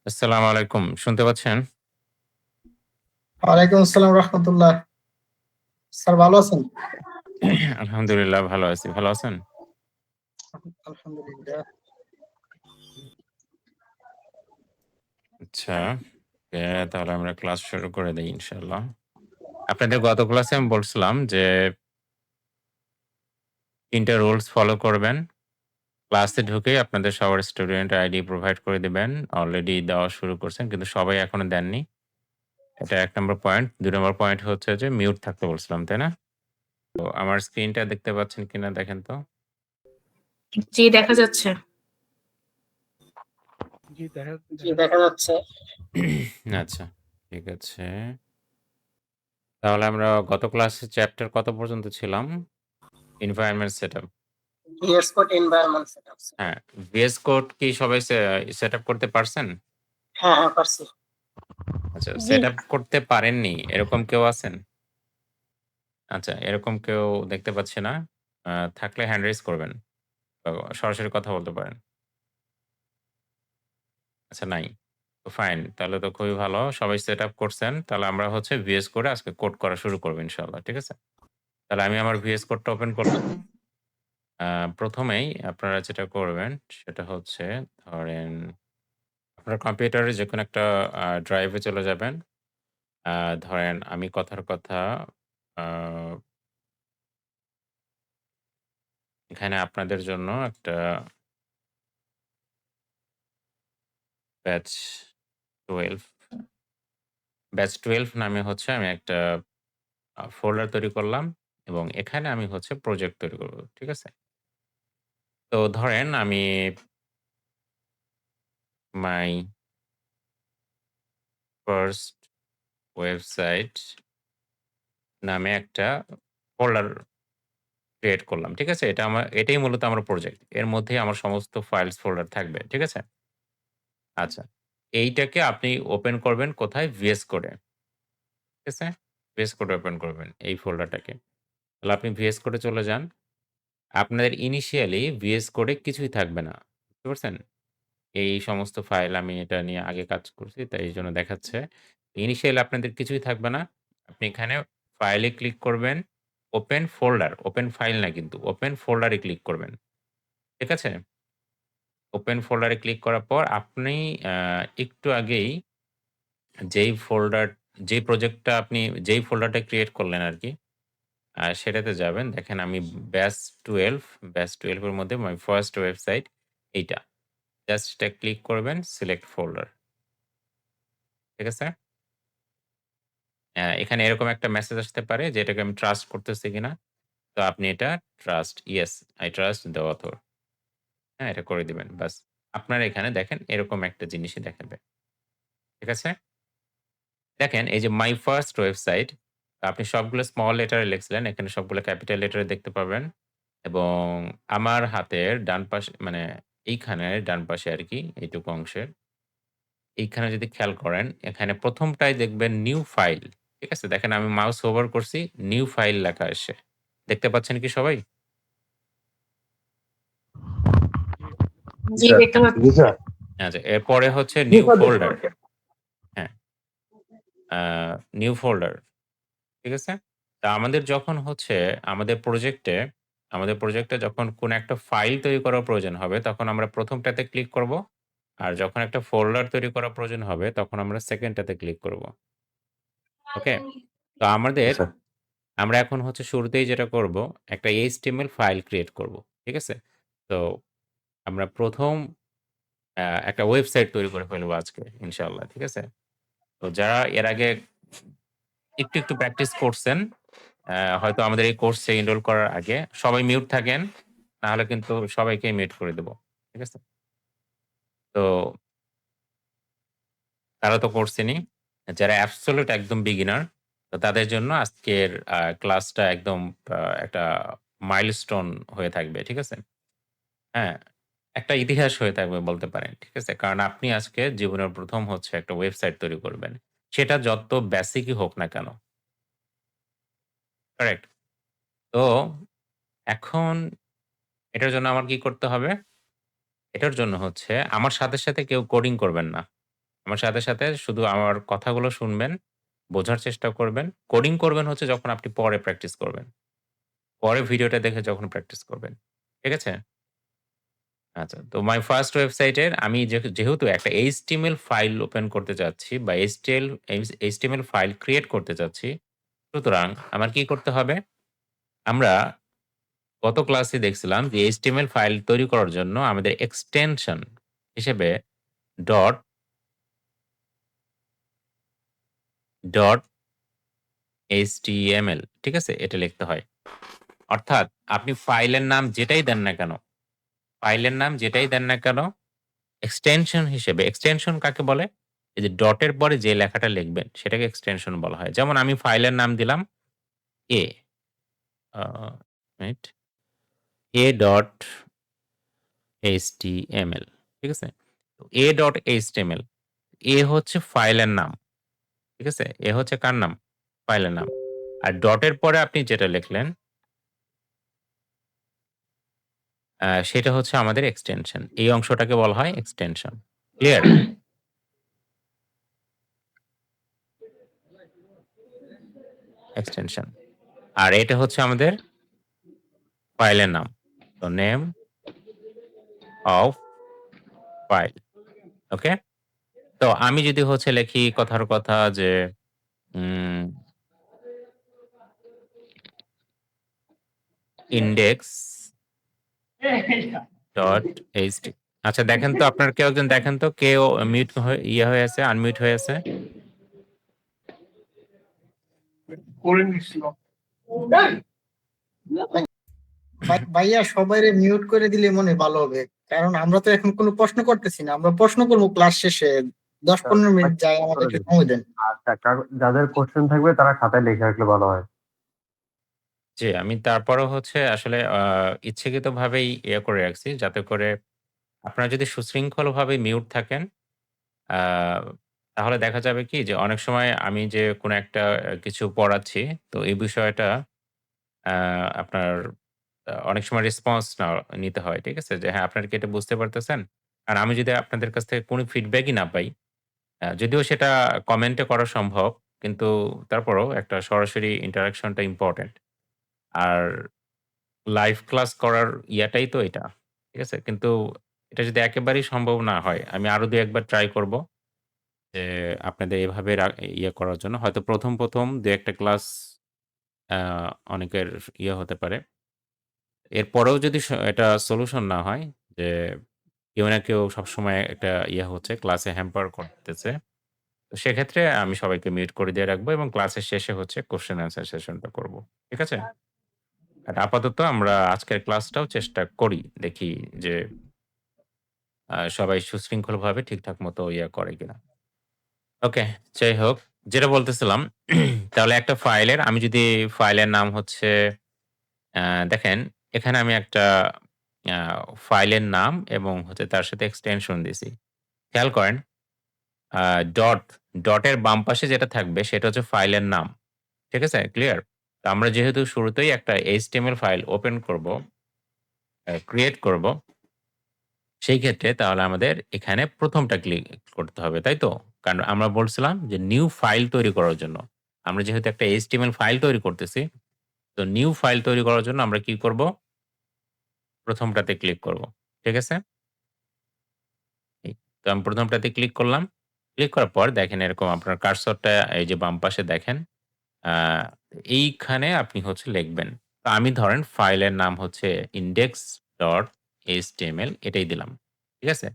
আসসালামু আলাইকুম। শুনতে পাচ্ছেন? ওয়ালাইকুম আসসালাম রহমতুল্লাহ। স্যার ভালো আছেন? আলহামদুলিল্লাহ ভালো আছি। ভালো আছেন? আলহামদুলিল্লাহ। আচ্ছা, তাহলে আমরা ক্লাস শুরু করে দেই ইনশাআল্লাহ। আপনাদের গত ক্লাসে আমি বলছিলাম যে ৩ টা রুলস ফলো করবেন। ক্লাসে ঢুকেই আপনাদের সবার স্টুডেন্ট আইডি প্রোভাইড করে দিবেন। অলরেডি দেওয়া শুরু করছেন কিন্তু সবাই এখনো দেননি। এটা ১ নম্বর পয়েন্ট। ২ নম্বর পয়েন্ট হচ্ছে যে মিউট থাকতে বলছিলাম, তাই না? তো আমার স্ক্রিনটা দেখতে পাচ্ছেন কিনা দেখেন তো? জি, দেখা যাচ্ছে। জি দেখা যাচ্ছে। আচ্ছা, ঠিক আছে। তাহলে আমরা গত ক্লাসে চ্যাপ্টার কত পর্যন্ত ছিলাম? Environment setup. VS Code environment setup। হ্যাঁ, VS কোড কি সবাই সেটআপ করতে পারছেন? হ্যাঁ, পারছি। আচ্ছা, জি। সেটআপ করতে পারেননি এরকম কেউ আছেন? আচ্ছা, এরকম কেউ দেখতে পাচ্ছি না। থাকলে হ্যান্ড রেইজ করবেন। সরাসরি কথা বলতে পারেন। আচ্ছা, নাই। তো ফাইন। তাহলে তো খুবই ভালো। সবাই সেটআপ করছেন। তাহলে আমরা হচ্ছে VS কোডে আজকে কোড করা শুরু করব ইনশাআল্লাহ। ঠিক আছে? তাহলে আমি আমার VS কোডটা ওপেন করলাম। ১ম এই আপনারা যেটা করবেন সেটা হচ্ছে ধরেন আপনার কম্পিউটারে যেকোনো একটা ড্রাইভে চলে যাবেন। আ ধরেন আমি কথার কথা আ এখানে আপনাদের জন্য একটা ব্যাচ 12 ব্যাচ 12 নামে হচ্ছে আমি একটা ফোল্ডার তৈরি করলাম এবং এখানে আমি হচ্ছে প্রজেক্ট তৈরি করব। ঠিক আছে? তো ধরেন আমি মাই ফার্স্ট ওয়েবসাইট নামে একটা ফোল্ডার ক্রিয়েট করলাম। ঠিক আছে? এটাই মূলত আমার প্রজেক্ট। এর মধ্যেই আমার সমস্ত ফাইলস ফোল্ডার থাকবে। ঠিক আছে? আচ্ছা। এইটাকে আপনি ওপেন করবেন কোথায়? VS কোডে। ঠিক আছে? VS কোডে ওপেন করবেন এই ফোল্ডারটাকে। তাহলে আপনি VS কোডে চলে যান। আপনাদের ইনিশিয়ালি VS কোডে কিছুই থাকবে না। বুঝতে পারছেন? এই সমস্ত ফাইল আমি এটা নিয়ে আগে কাজ করছি তাই এইজন্য দেখাচ্ছে। ইনিশিয়ালি আপনাদের কিছুই থাকবে না। আপনি এখানে ফাইলে ক্লিক করবেন, ওপেন ফোল্ডার, ওপেন ফাইল না কিন্তু, ওপেন ফোল্ডারে ক্লিক করবেন। ঠিক আছে? ওপেন ফোল্ডারে ক্লিক করার পর আপনি আ একটু আগেই যেই ফোল্ডার যেই প্রজেক্টটা আপনি যেই ফোল্ডারটা ক্রিয়েট করলেন আরকি, সেটাতে যাবেন। দেখেন আমি ব্যাচ 12 এর মধ্যে মাই ফার্স্ট ওয়েবসাইট এইটা। জাস্ট এটা ক্লিক করবেন, সিলেক্ট ফোল্ডার। ঠিক আছে? এখানে এরকম একটা মেসেজ আসতে পারে যে এটাকে আমি ট্রাস্ট করতেছি কিনা। তো আপনি এটা trust, yes, I trust the author. হ্যাঁ, এটা করে দিবেন। বাস। আপনার এখানে দেখেন এরকম একটা জিনিসই দেখাবে। ঠিক আছে? দেখেন এই যে মাই ফার্স্ট ওয়েবসাইট আপনি সবগুলো স্মল লেটারে লিখছিলেন। এখানে সবগুলো ক্যাপিটাল লেটারে দেখতে পাবেন। এবং আমার হাতের ডান পাশে মানে এইখানের ডান পাশে আরকি এইটুকু অংশের এইখানে যদি খেয়াল করেন এখানে ১ম টায় দেখবেন নিউ ফাইল। ঠিক আছে? দেখেন আমি মাউস হোভার করছি, নিউ ফাইল লেখা আসছে। দেখতে পাচ্ছেন কি সবাই? জি, দেখতে পাচ্ছি। আচ্ছা, এরপরে হচ্ছে নিউ ফোল্ডার। হ্যাঁ, আ নিউ ফোল্ডার। ঠিক আছে? তা আমাদের যখন হচ্ছে আমাদের প্রজেক্টে যখন কোন একটা ফাইল তৈরি করার প্রয়োজন হবে, তখন আমরা ১ম টাতে ক্লিক করব। আর যখন একটা ফোল্ডার তৈরি করার প্রয়োজন হবে, তখন আমরা 2nd টাতে ক্লিক করব। ওকে? তো আচ্ছা। আমরা এখন হচ্ছে শুরুতেই যেটা করব, একটা HTML ফাইল ক্রিয়েট করব। ঠিক আছে? তো আমরা ১ম একটা ওয়েবসাইট তৈরি করে ফেলবো আজকে ইনশাআল্লাহ। ঠিক আছে? তো যারা এর আগে একটু প্র্যাকটিস করছেন, হয়তো আমাদের এই কোর্সে এনরোল করার আগে সবাই মিউট থাকেন। নাহলে কিন্তু সবাইকেই মিউট করে দেব। ঠিক আছে? তো তারা তো করছেনই। যারা অ্যাবসোলিউট একদম বিগিনার তো তাদের জন্য আজকের ক্লাসটা একদম একটা মাইলস্টোন হয়ে থাকবে। ঠিক আছে? হ্যাঁ, একটা ইতিহাস হয়ে থাকবে বলতে পারেন। ঠিক আছে? কারণ আপনি আজকে জীবনের ১ম হচ্ছে একটা ওয়েবসাইট তৈরি করবেন। সেটা যত বেসিকই হোক না কেন। কারেক্ট? তো এখন এটার জন্য আমার কি করতে হবে? এটার জন্য হচ্ছে আমার সাথে কেউ কোডিং করবেন না। আমার সাথে শুধু আমার কথাগুলো শুনবেন, বোঝার চেষ্টা করবেন। কোডিং করবেন হচ্ছে যখন আপনি পরে প্র্যাকটিস করবেন। পরে ভিডিওটা দেখে যখন প্র্যাকটিস করবেন। ঠিক আছে? আচ্ছা। তো মাই ফার্স্ট ওয়েবসাইটের আমি যেহেতু একটা HTML ফাইল ওপেন করতে চাচ্ছি বা HTML ফাইল ক্রিয়েট করতে চাচ্ছি, সুতরাং আমার কি করতে হবে? আমরা গত ক্লাসে দেখছিলাম যে HTML ফাইল তৈরি করার জন্য আমাদের এক্সটেনশন হিসেবে ডট, ডট HTML ঠিক আছে? এটা লিখতে হয়। অর্থাৎ আপনি ফাইলের নাম যেটাই দেন না কেন, এক্সটেনশন হিসেবে এক্সটেনশন কাকে বলে? এই যে ডটের পরে যে লেখাটা লিখবেন সেটাকে এক্সটেনশন বলা হয়। যেমন আমি ফাইলের নাম দিলাম A আ রাইট? a.html ঠিক আছে? তো a.html হচ্ছে ফাইলের নাম। ঠিক আছে? হচ্ছে কার নাম? ফাইলের নাম। আর ডটের পরে আপনি যেটা লিখলেন সেটা হচ্ছে আমাদের এক্সটেনশন। এই অংশটাকে বলা হয় এক্সটেনশন। ক্লিয়ার? এক্সটেনশন। আর এটা হচ্ছে আমাদের ফাইলের নাম। তো নেম অফ ফাইল। ওকে? তো আমি যদি হচ্ছে লিখি কথার কথা যে উম index.ht আচ্ছা দেখেন তো আপনার কেউ একজন দেখেন তো কেউ মিউট হয়ে হয়ে আছে, আনমিউট হয়ে আছে? ভাইয়া সবাইরে মিউট করে দিলে মনে হয় ভালো হবে, কারণ আমরা তো এখন কোনো প্রশ্ন করতেছি না, আমরা প্রশ্ন করবো ক্লাস শেষে। 10-15 মিনিট যায়, আমাদের একটু সময় দেন। আচ্ছা, যাদের কোশ্চেন থাকবে তারা খাতায় লিখে রাখলে ভালো হয়। জি, আমি তারপরেও হচ্ছে আসলে ইচ্ছাকৃতভাবেই করে রাখছি যাতে করে আপনারা যদি সুশৃঙ্খলভাবে মিউট থাকেন আ তাহলে দেখা যাবে কি যে অনেক সময় আমি যে কোনো একটা কিছু পড়াচ্ছি, তো এই বিষয়টা আ আপনার অনেক সময় রেসপন্স নিতে হয়। ঠিক আছে? যে হ্যাঁ, আপনারা কি এটা বুঝতে পারতেছেন? আর আমি যদি আপনাদের কাছ থেকে কোনো ফিডব্যাকই না পাই, যদিও সেটা কমেন্টে করা সম্ভব, কিন্তু তারপরেও একটা সরাসরি ইন্টারেকশনটা ইম্পোর্টেন্ট। আর লাইভ ক্লাস করার ইয়াটাই তো এটা। ঠিক আছে? কিন্তু এটা যদি একেবারেই সম্ভব না হয়, আমি আরো ২-১ বার ট্রাই করব যে আপনাদের এভাবে করার জন্য। হয়তো ১ম ২-১ টা ক্লাস আ অনেকের হতে পারে। এরপরেও যদি এটা সলিউশন না হয় যে কেউ না কেউ সবসময় একটা হচ্ছে ক্লাসে হ্যাম্পার করতেছে। তো সেক্ষেত্রে আমি সবাইকে মিউট করে দিয়ে রাখবো এবং ক্লাসের শেষে হচ্ছে কোয়েশ্চেন অ্যান্সার সেশনটা করব। ঠিক আছে? আর আপাতত আমরা আজকের ক্লাসটাও চেষ্টা করি। দেখি যে সবাই সুশৃঙ্খলভাবে ঠিকঠাক মতো করে কিনা। ওকে, যাই হোক যেটা বলতেছিলাম তাহলে একটা ফাইলের আমি যদি ফাইলের নাম হচ্ছে দেখেন এখানে আমি একটা আ ফাইলের নাম এবং হচ্ছে তার সাথে এক্সটেনশন দিছি। খেয়াল করেন আ ডট, ডটের বাম পাশে যেটা থাকবে সেটা হচ্ছে ফাইলের নাম। ঠিক আছে? ক্লিয়ার? তো আমরা যেহেতু শুরুতেই একটা HTML ফাইল ওপেন করব, ক্রিয়েট করব, সেই ক্ষেত্রে তাহলে আমাদের এখানে ১ম টা ক্লিক করতে হবে, তাই তো? কারণ আমরা বলছিলাম যে নিউ ফাইল তৈরি করার জন্য। আমরা যেহেতু একটা HTML ফাইল তৈরি করতেছি, তো নিউ ফাইল তৈরি করার জন্য আমরা কি করব? ১ম টাতে ক্লিক করব। ঠিক আছে? এই তো আমি ১ম টাতে ক্লিক করলাম। ক্লিক করার পর দেখেন এরকম আপনার কার্সরটা এই যে বাম পাশে দেখেন আ এইখানে আপনি হচ্ছে লিখবেন। তো আমি ধরেন ফাইলের নাম হচ্ছে index.html এটাই দিলাম। ঠিক আছে?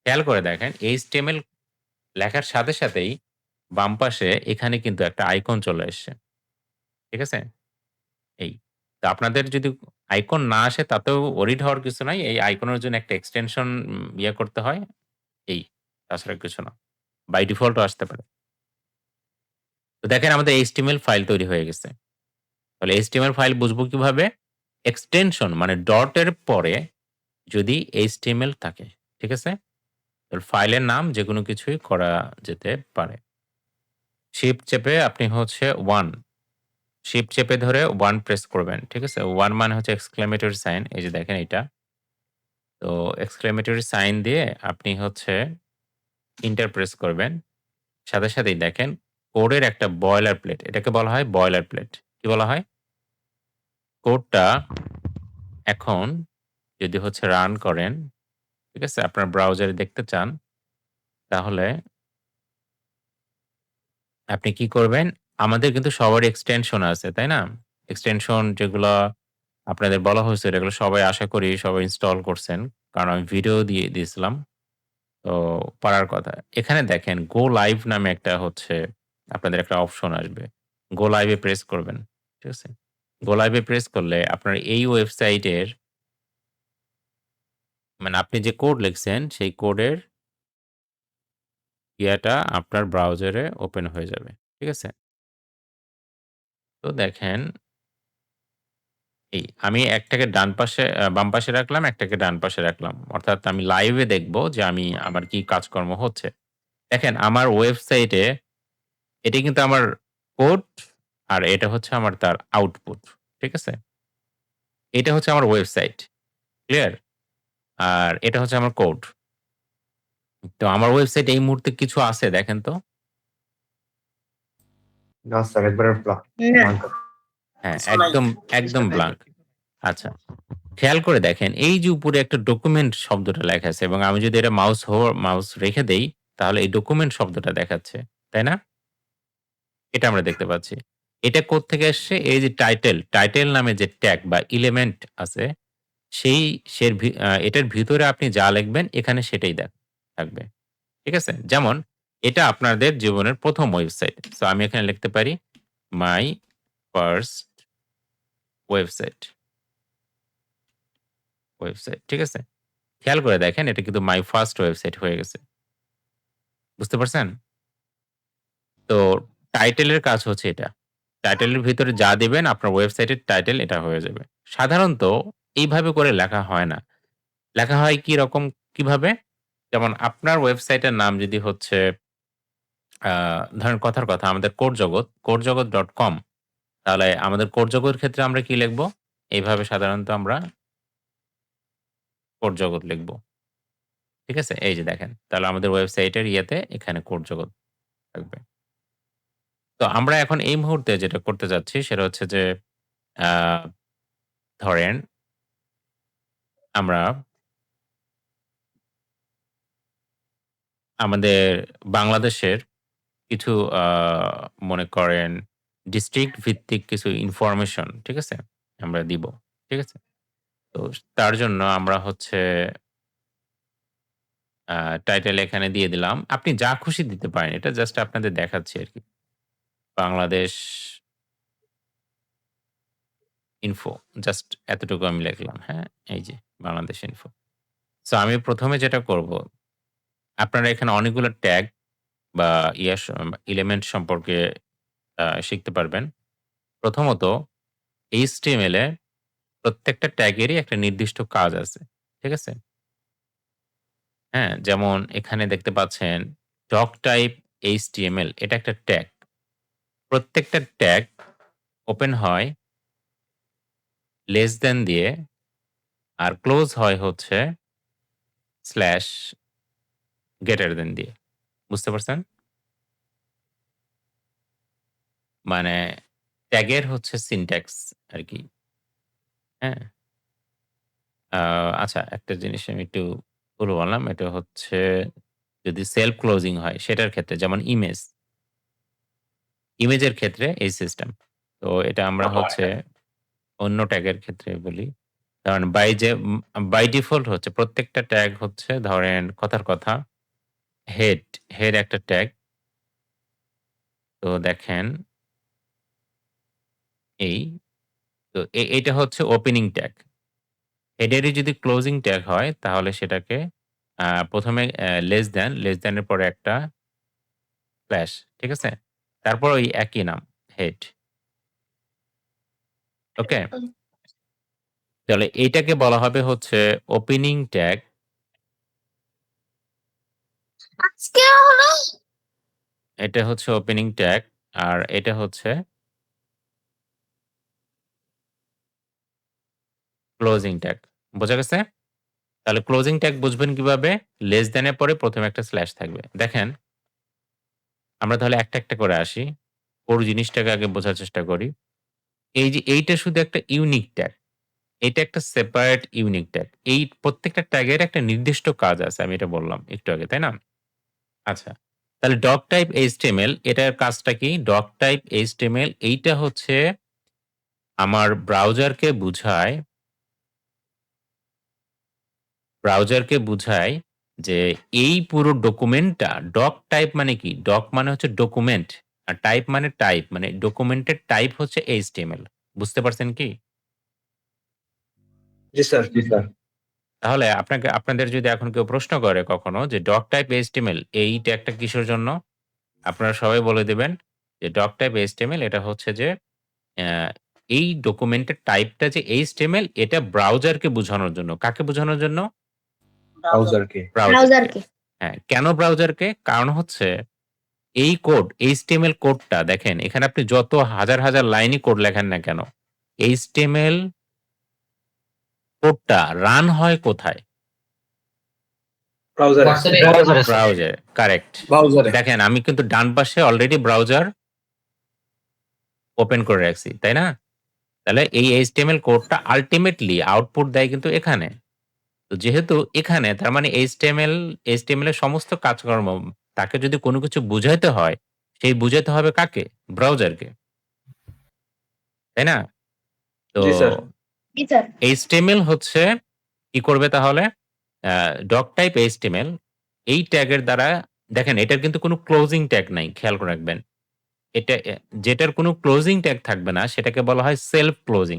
খেয়াল করে দেখেন HTML লেখার সাথেই বাম পাশে এখানে কিন্তু একটা আইকন চলে এসছে। ঠিক আছে? এই। তো আপনাদের যদি আইকন না আসে তাতেও ওরিড হওয়ার কিছু নাই। এই আইকনের জন্য একটা এক্সটেনশন করতে হয়। এই। তাছাড়া কিছু না। বাই ডিফল্ট ও আসতে পারে। তো দেখেন আমাদের HTML ফাইল তৈরি হয়ে গেছে। তাহলে HTML ফাইল বুঝবো কিভাবে? এক্সটেনশন মানে ডট এর পরে যদি HTML থাকে। ঠিক আছে? তো ফাইলের নাম যেকোনো কিছুই করা যেতে পারে। শিফট চেপে আপনি হচ্ছে 1 শিফট চেপে ধরে 1 প্রেস করবেন। ঠিক আছে? 1 মানে হচ্ছে এক্সক্লেমেটরি সাইন। এই যে দেখেন এইটা। তো এক্সক্লেমেটরি সাইন দিয়ে আপনি হচ্ছে এন্টার প্রেস করবেন। সাথে সাথেই দেখেন কোডের একটা বয়লার প্লেট। এটাকে বলা হয় বয়লার প্লেট। কি বলা হয়? কোডটা এখন যদি হচ্ছে রান করেন, ঠিক আছে? আপনার ব্রাউজারে দেখতে চান, তাহলে আপনি কি করবেন? আমাদের কিন্তু সবারই এক্সটেনশন আছে, তাই না? এক্সটেনশন যেগুলা আপনাদের বলা হয়েছিল, এগুলো সবাই আশা করি সবাই ইনস্টল করছেন। কারণ আমি ভিডিও দিয়ে দিয়েছিলাম। তো পারার কথা। এখানে দেখেন গো লাইভ নামে একটা হচ্ছে আপনাদের একটা অপশন আসবে। গো লাইভ এ প্রেস করবেন। ঠিক আছে? গো লাইভ এ প্রেস করলে আপনার এই ওয়েবসাইটের মানে আপনি যে কোড লিখছেন সেই কোডের ইয়াটা আপনার ব্রাউজারে ওপেন হয়ে যাবে। ঠিক আছে? তো দেখেন আমি একটাকে ডান পাশে বাম পাশে রাখলাম, একটাকে ডান পাশে রাখলাম। অর্থাৎ আমি লাইভে দেখব যে আমার কি কাজকর্ম হচ্ছে। দেখেন আমার ওয়েবসাইটে এটি কিন্তু আমার কোড আর এটা হচ্ছে আমার তার আউটপুট। ঠিক আছে? এটা হচ্ছে আমার ওয়েবসাইট। ক্লিয়ার? আর এটা হচ্ছে আমার কোড। তো আমার ওয়েবসাইটে এই মুহূর্তে কিছু আছে দেখেন তো? না স্যার একবারে না, blank। হ্যাঁ, কিছু নাই। একদম ব্লাঙ্ক। আচ্ছা। খেয়াল করে দেখেন এই যে উপরে একটা ডকুমেন্ট শব্দটা লেখা আছে এবং আমি যদি এটা মাউস রেখে দেই তাহলে এই ডকুমেন্ট শব্দটা দেখাচ্ছে। তাই না? এটা আমরা দেখতে পাচ্ছি। এটা কোত্থেকে এসছে? এই যে টাইটেল নামে যে ট্যাগ বা এলিমেন্ট আছে সেই সের ভি আ এটার ভিতরে আপনি যা লিখবেন এখানে সেটাই থাকবে। ঠিক আছে? যেমন এটা আপনাদের জীবনের ১ম ওয়েবসাইট। সো আমি এখানে লিখতে পারি মাই ফার্স্ট ওয়েবসাইট। ঠিক আছে? খেয়াল করে দেখেন এটা কিন্তু মাই ফার্স্ট ওয়েবসাইট হয়ে গেছে। বুঝতে পারছেন? তো টাইটেলের কাজ হচ্ছে এটা। টাইটেলের ভিতরে যা দিবেন আপনার ওয়েবসাইটের টাইটেল এটা হয়ে যাবে। সাধারণত এইভাবে করে লেখা হয় না। লেখা হয় কিভাবে? যেমন আপনার ওয়েবসাইটের নাম যদি হচ্ছে আ ধরেন কথার কথা আমাদের কোডজগৎ.com তাহলে আমাদের কোডজগতের ক্ষেত্রে আমরা কি লিখব? এইভাবে সাধারণত আমরা কোডজগৎ লিখব। ঠিক আছে? এই যে দেখেন। তাহলে আমাদের ওয়েবসাইটের ইয়েতে এখানে কোডজগৎ থাকবে। তো আমরা এখন এই মুহূর্তে যেটা করতে যাচ্ছি সেটা হচ্ছে যে আ ধরেন আমরা আমাদের বাংলাদেশের কিছু আ মনে করেন ডিস্ট্রিক্ট ভিত্তিক কিছু ইনফরমেশন, ঠিক আছে? আমরা দিব। ঠিক আছে? তো তার জন্য আমরা হচ্ছে আ টাইটেল এখানে দিয়ে দিলাম। আপনি যা খুশি দিতে পারেন। এটা জাস্ট আপনাদের দেখাচ্ছি আরকি। বাংলাদেশ ইনফো জাস্ট এতটুকু আমি লিখলাম। হ্যাঁ? এই যে বাংলাদেশ ইনফো। সো আমি ১ম এ যেটা করব, আপনারা এখানে অনেকগুলো ট্যাগ বা এলিমেন্ট সম্পর্কে শিখতে পারবেন। প্রথমত HTML এ প্রত্যেকটা ট্যাগেরই একটা নির্দিষ্ট কাজ আছে। ঠিক আছে? হ্যাঁ? যেমন এখানে দেখতে পাচ্ছেন ডক টাইপ HTML এটা একটা ট্যাগ। প্রত্যেকটা ট্যাগ ওপেন হয় লেস দ্যান দিয়ে আর ক্লোজ হয় হচ্ছে স্ল্যাশ গ্রেটার দ্যান দিয়ে। বুঝতে পারছেন? মানে ট্যাগের হচ্ছে সিনট্যাক্স আরকি। হ্যাঁ? আ আচ্ছা একটা জিনিস আমি একটু ভুল বললাম। এটা হচ্ছে যদি সেলফ ক্লোজিং হয় সেটার ক্ষেত্রে যেমন ইমেজের ক্ষেত্রে এই সিস্টেম। তো এটা আমরা হচ্ছে অন্য ট্যাগের ক্ষেত্রে বলি। কারণ বাই ডিফল্ট হচ্ছে প্রত্যেকটা ট্যাগ হচ্ছে ধরেন কথার কথা হেড, হেড একটা ট্যাগ। তো দেখেন এই তো এইটা হচ্ছে ওপেনিং ট্যাগ। হেডেরই যদি ক্লোজিং ট্যাগ হয় তাহলে সেটাকে ১ম এ লেস দ্যান এর পরে একটা স্ল্যাশ, ঠিক আছে? তারপর ওই একই নাম হেড। ওকে? তাহলে এইটাকে বলা হবে হচ্ছে ওপেনিং ট্যাগ। আজকে হলো এটা হচ্ছে ওপেনিং ট্যাগ আর এটা হচ্ছে ক্লোজিং ট্যাগ। বোঝা গেছে? তাহলে ক্লোজিং ট্যাগ বুঝবেন কিভাবে? লেস দ্যান এর পরে ১ম এ একটা স্ল্যাশ থাকবে। দেখেন আমরা তাহলে একটা করে আসি। পুরো জিনিসটাকে আগে বোঝার চেষ্টা করি। এই যে এইটা শুধু একটা ইউনিক ট্যাগ। এটা একটা সেপারেট ইউনিক ট্যাগ। এই প্রত্যেকটা ট্যাগের একটা নির্দিষ্ট কাজ আছে। আমি এটা বললাম একটু আগে, তাই না? আচ্ছা। তাহলে ডক টাইপ HTML এটার কাজটা কি? ডক টাইপ HTML এইটা হচ্ছে আমার ব্রাউজারকে বুঝায় যে এই পুরো ডকুমেন্টটা ডক টাইপ মানে কি? ডক মানে হচ্ছে ডকুমেন্ট। আর টাইপ মানে টাইপ। মানে ডকুমেন্টের টাইপ হচ্ছে HTML। বুঝতে পারছেন কি? জি স্যার। তাহলে আপনাদের যদি এখন কেউ প্রশ্ন করে কখনো যে ডক টাইপ HTML এই ট্যাগটা কিসের জন্য? আপনারা সবাই বলে দিবেন যে ডক টাইপ HTML এটা হচ্ছে যে অ্যা এই ডকুমেন্টের টাইপটা যে HTML এটা ব্রাউজারকে বোঝানোর জন্য। কাকে বোঝানোর জন্য? ব্রাউজারকে। ব্রাউজারকে। ব্রাউজারকে। হ্যাঁ, কেন ব্রাউজারকে? কারণ হচ্ছে এই কোড HTML কোডটা দেখেন এখানে আপনি যত হাজার লাইনই কোড লেখেন না কেন, HTML কোডটা রান হয় কোথায়? ব্রাউজারে। ব্রাউজারে, কারেক্ট। ব্রাউজারে। দেখেন আমি কিন্তু ডান পাশে অলরেডি ব্রাউজার ওপেন করে রাখছি, তাই না? তাহলে এই HTML কোডটা আল্টিমেটলি আউটপুট দেয় কিন্তু এখানে। তো যেহেতু এখানে তার মানে HTML এর সমস্ত কাজকর্ম তাকে যদি কোনো কিছু বুঝাইতে হয়, সেই বুঝাইতে হবে কাকে? ব্রাউজারকে। তাই না? তো জি স্যার। জি স্যার। HTML হচ্ছে কি করবে তাহলে? ডক টাইপ HTML এই ট্যাগের দ্বারা দেখেন এটার কিন্তু কোনো ক্লোজিং ট্যাগ নাই। খেয়াল করে রাখবেন। এটা যেটার কোনো ক্লোজিং ট্যাগ থাকবে না সেটাকে বলা হয় সেলফ ক্লোজিং।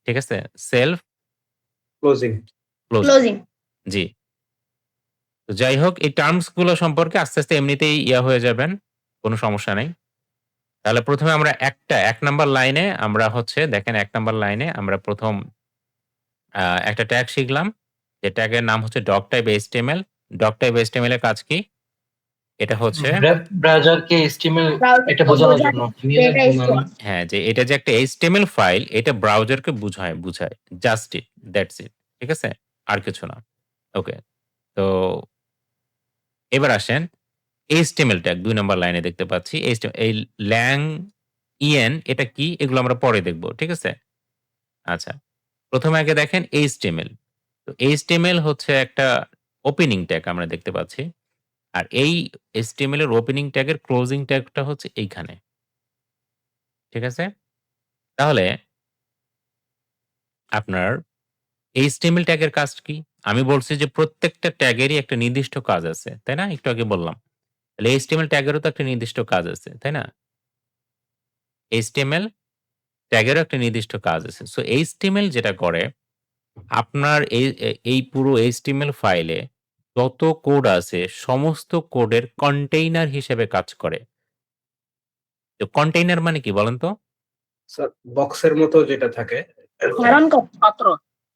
ঠিক আছে? Self closing. ক্লোজিং। ক্লোজিং। জি। তো যাই হোক এই টার্মস গুলো সম্পর্কে আস্তে এমনিতেই হয়ে যাবেন। কোনো সমস্যা নাই। তাহলে ১ম এ আমরা ১ নাম্বার লাইনে আমরা হচ্ছে দেখেন ১ নাম্বার লাইনে আমরা ১ম একটা ট্যাগ শিখলাম। যে ট্যাগের নাম হচ্ছে doctype HTML। Doctype HTML এর কাজ কি? এটা হচ্ছে ব্রাউজারকে HTML এটা ব্রাউজারকে বোঝানোর বোঝায় জন্য। এটা HTML। হ্যাঁ, যে এটা যে একটা HTML ফাইল এটা ব্রাউজারকে বুঝায়। Just it, that's it. ঠিক আছে? আর কিছু না। ওকে। তো এবার আসেন HTML ট্যাগ ২ নাম্বার লাইনে দেখতে পাচ্ছি। এই ল্যাং ইএন এটা কি? এগুলো আমরা পরে দেখব। ঠিক আছে? আচ্ছা। ১ম এ আগে দেখেন HTML। তো HTML হচ্ছে একটা ওপেনিং ট্যাগ আমরা দেখতে পাচ্ছি। আর এই HTML এর ওপেনিং ট্যাগের ক্লোজিং ট্যাগটা হচ্ছে এইখানে। ঠিক আছে? তাহলে আপনার HTML ট্যাগের কাজ কি? আমি বলছি যে প্রত্যেকটা ট্যাগেরই একটা নির্দিষ্ট কাজ আছে। তাই না? একটু আগে বললাম। তাহলে HTML ট্যাগেরও তো একটা নির্দিষ্ট কাজ আছে। তাই না? HTML ট্যাগেরও একটা নির্দিষ্ট কাজ আছে। সো HTML যেটা করে আপনার এই পুরো HTML ফাইলে যত কোড আছে সমস্ত কোডের কন্টেইনার হিসেবে কাজ করে। তো কন্টেইনার মানে কি বলেন তো? স্যার বক্সের মতো যেটা থাকে। ধারণ করে পাত্র।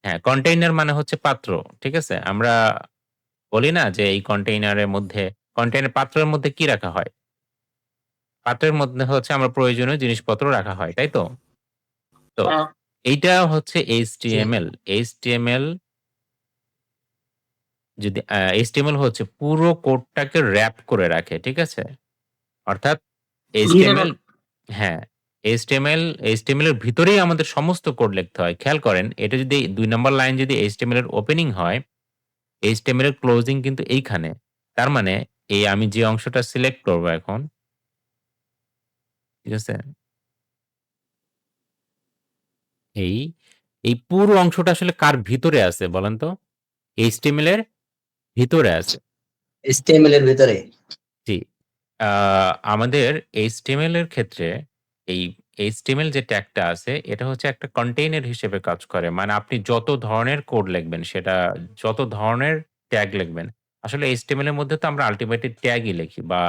হ্যাঁ, কন্টেইনার মানে হচ্ছে পাত্র। ঠিক আছে? আমরা বলি না যে এই কন্টেইনার পাত্রের মধ্যে কি রাখা হয়? পাত্রের মধ্যে হচ্ছে আমরা প্রয়োজনীয় জিনিসপত্র রাখা হয়। তাই তো? তো হ্যাঁ। এইটা হচ্ছে HTML। HTML যদি HTML হচ্ছে পুরো কোডটাকে র‍্যাপ করে রাখে। ঠিক আছে? অর্থাৎ HTML হ্যাঁ, HTML এর ভিতরেই আমাদের সমস্ত কোড লিখতে হয়। খেয়াল করেন এটা যদি ২ নাম্বার লাইন যদি HTML এর ওপেনিং হয়, HTML এর ক্লোজিং কিন্তু এইখানে। তার মানে আমি যে অংশটা সিলেক্ট করব এখন, ঠিক আছে? এই, এই পুরো অংশটা আসলে কার ভিতরে আছে বলেন তো? HTML এর ভিতরে আছে। HTML এর ভিতরে। জি। আ আমাদের HTML এর ক্ষেত্রে এই HTML যে ট্যাগটা আছে এটা হচ্ছে একটা কন্টেইনার হিসেবে কাজ করে। মানে আপনি যত ধরনের কোড লিখবেন সেটা যত ধরনের ট্যাগ লিখবেন। আসলে HTML এর মধ্যে তো আমরা আল্টিমেটলি ট্যাগই লিখি বা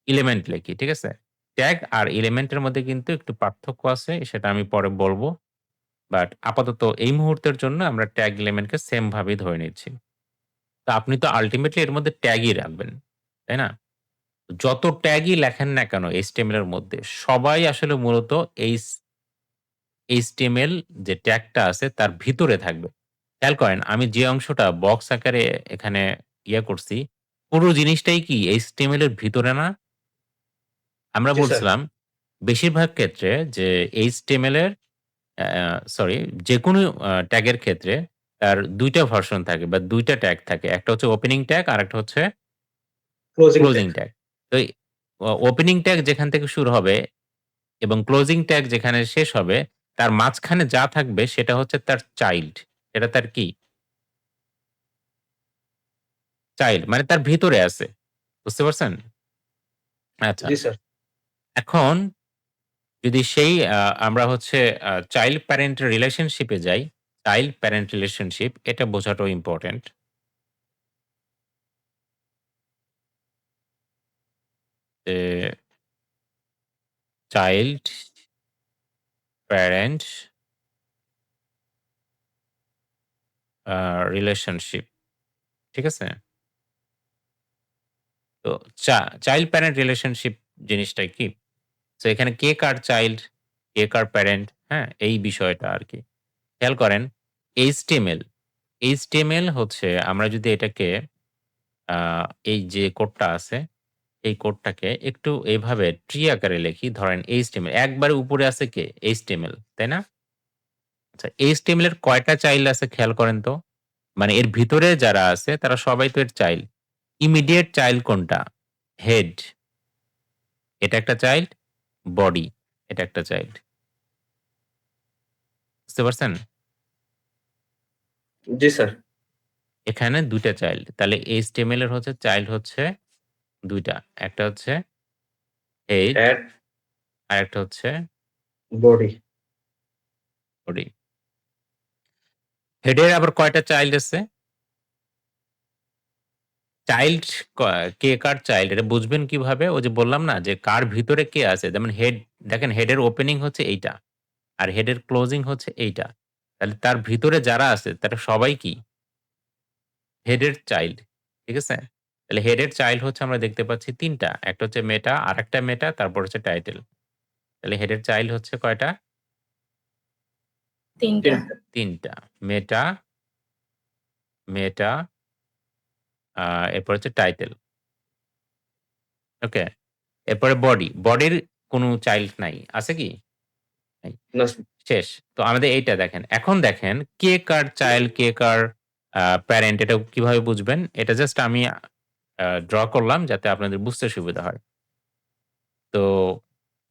এলিমেন্ট লিখি। ঠিক আছে? ট্যাগ আর এলিমেন্টের মধ্যে কিন্তু একটু পার্থক্য আছে সেটা আমি পরে বলব। বাট আপাতত এই মুহূর্তের জন্য আমরা ট্যাগ এলিমেন্টকে সেম ভাবেই ধরে নিচ্ছি। তো আপনি তো আল্টিমেটলি এর মধ্যে ট্যাগই রাখবেন। তাই না? যত ট্যাগই লেখেন না কেন HTML এর মধ্যে সবাই আসলে মূলত HTML যে ট্যাগটা আছে তার ভিতরে থাকবে। খেয়াল করেন আমি যে অংশটা বক্স আকারে এখানে করছি, পুরো জিনিসটাই কি HTML এর ভিতরে না? আমরা জি স্যার। বলছিলাম বেশিরভাগ ক্ষেত্রে যে HTML এর সরি যেকোনো ট্যাগের ক্ষেত্রে তার ২ টা ভার্সন থাকে বা ২ টা ট্যাগ থাকে। একটা হচ্ছে ওপেনিং ট্যাগ আরেকটা হচ্ছে ক্লোজিং ক্লোজিং ট্যাগ। ট্যাগ। তো এই ওপেনিং ট্যাগ যেখান থেকে শুরু হবে এবং ক্লোজিং ট্যাগ যেখানে শেষ হবে তার মাঝখানে যা থাকবে সেটা হচ্ছে তার চাইল্ড। এটা তার কি? চাইল্ড মানে তার ভিতরে আছে। বুঝতে পারছেন? আচ্ছা। জি স্যার। এখন যদি সেই আমরা হচ্ছে চাইল্ড প্যারেন্ট রিলেশনশিপ এ যাই, চাইল্ড প্যারেন্ট রিলেশনশিপ এটা বোঝাটাও ইম্পোর্টেন্ট। যে চাইল্ড প্যারেন্ট রিলেশনশিপ। ঠিক আছে? তো চাইল্ড প্যারেন্ট রিলেশনশিপ জিনিসটা কি? সো এখানে কে কার চাইল্ড, কে কার প্যারেন্ট, হ্যাঁ? এই বিষয়টা আরকি। খেয়াল করেন HTML হচ্ছে আমরা যদি এটাকে আ এই যে কোডটা আছে, এই কোডটাকে একটু এভাবে ট্রি আকারে লিখি। ধরেন HTML একবারে উপরে আছে কে? HTML, তাই না? আচ্ছা HTML এর কয়টা চাইল্ড আছে খেয়াল করেন তো? মানে এর ভিতরে যারা আছে তারা সবাই তো এর চাইল্ড। ইমিডিয়েট চাইল্ড কোনটা? হেড। এটা একটা চাইল্ড, বডি এটা একটা চাইল্ড। বুঝতে পারছেন? জি স্যার। এখানে ২ টা চাইল্ড। তাহলে HTML এর হচ্ছে চাইল্ড হচ্ছে ২ টা। একটা হচ্ছে হেড, হেড, আরেকটা হচ্ছে বডি। বডি। হেডের আবার কয়টা চাইল্ড আছে? চাইল্ড কে কার চাইল্ড এটা বুঝবেন কিভাবে? ওই যে বললাম না যে কার ভিতরে কে আছে? যেমন হেড দেখেন হেডের ওপেনিং হচ্ছে এইটা। আর হেডের ক্লোজিং হচ্ছে এইটা। তাহলে তার ভিতরে যারা আছে তারা সবাই কি? হেডের চাইল্ড। ঠিক আছে? তাহলে হেডের চাইল্ড হচ্ছে আমরা দেখতে পাচ্ছি ৩ টা। একটা হচ্ছে মেটা, আরেকটা মেটা, তারপর হচ্ছে টাইটেল। তাহলে হেডের চাইল্ড হচ্ছে কয়টা? 3টা। ৩ টা। মেটা, মেটা আ এরপর হচ্ছে টাইটেল। ওকে? এরপরে বডি। বডির কোনো চাইল্ড নাই। আছে কি? নাই। না স্যার। শেষ। তো আমাদের এইটা দেখেন। এখন দেখেন কে কার চাইল্ড, কে কার প্যারেন্ট এটা কিভাবে বুঝবেন? এটা জাস্ট আমি ড্র করলাম যাতে আপনাদের বুঝতে সুবিধা হয়। তো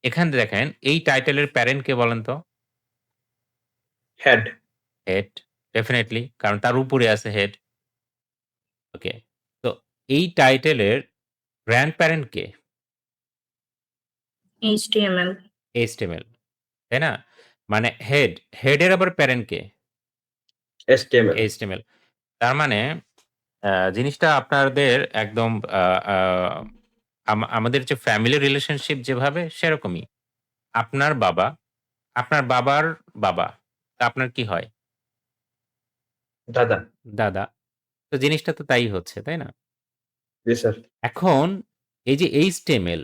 এখানে দেখেন এই টাইটেলের প্যারেন্ট কে বলেন তো? হেড। হেড ডেফিনিটলি কারণ তার উপরে আছে হেড। ওকে। তো এই টাইটেলের গ্র্যান্ড প্যারেন্ট কে? HTML। HTML তাই না? মানে হেডের আবার প্যারেন্ট কে? HTML। HTML তার মানে জিনিসটা আপনাদের একদম আ আ আমাদের যে ফ্যামিলি রিলেশনশিপ যেভাবে সেরকমই। আপনার বাবা, আপনার বাবার বাবা। তা আপনার কি হয়? দাদা। দাদা। তো জিনিসটা তো তাই হচ্ছে, তাই না? জি স্যার। এখন এই যে HTML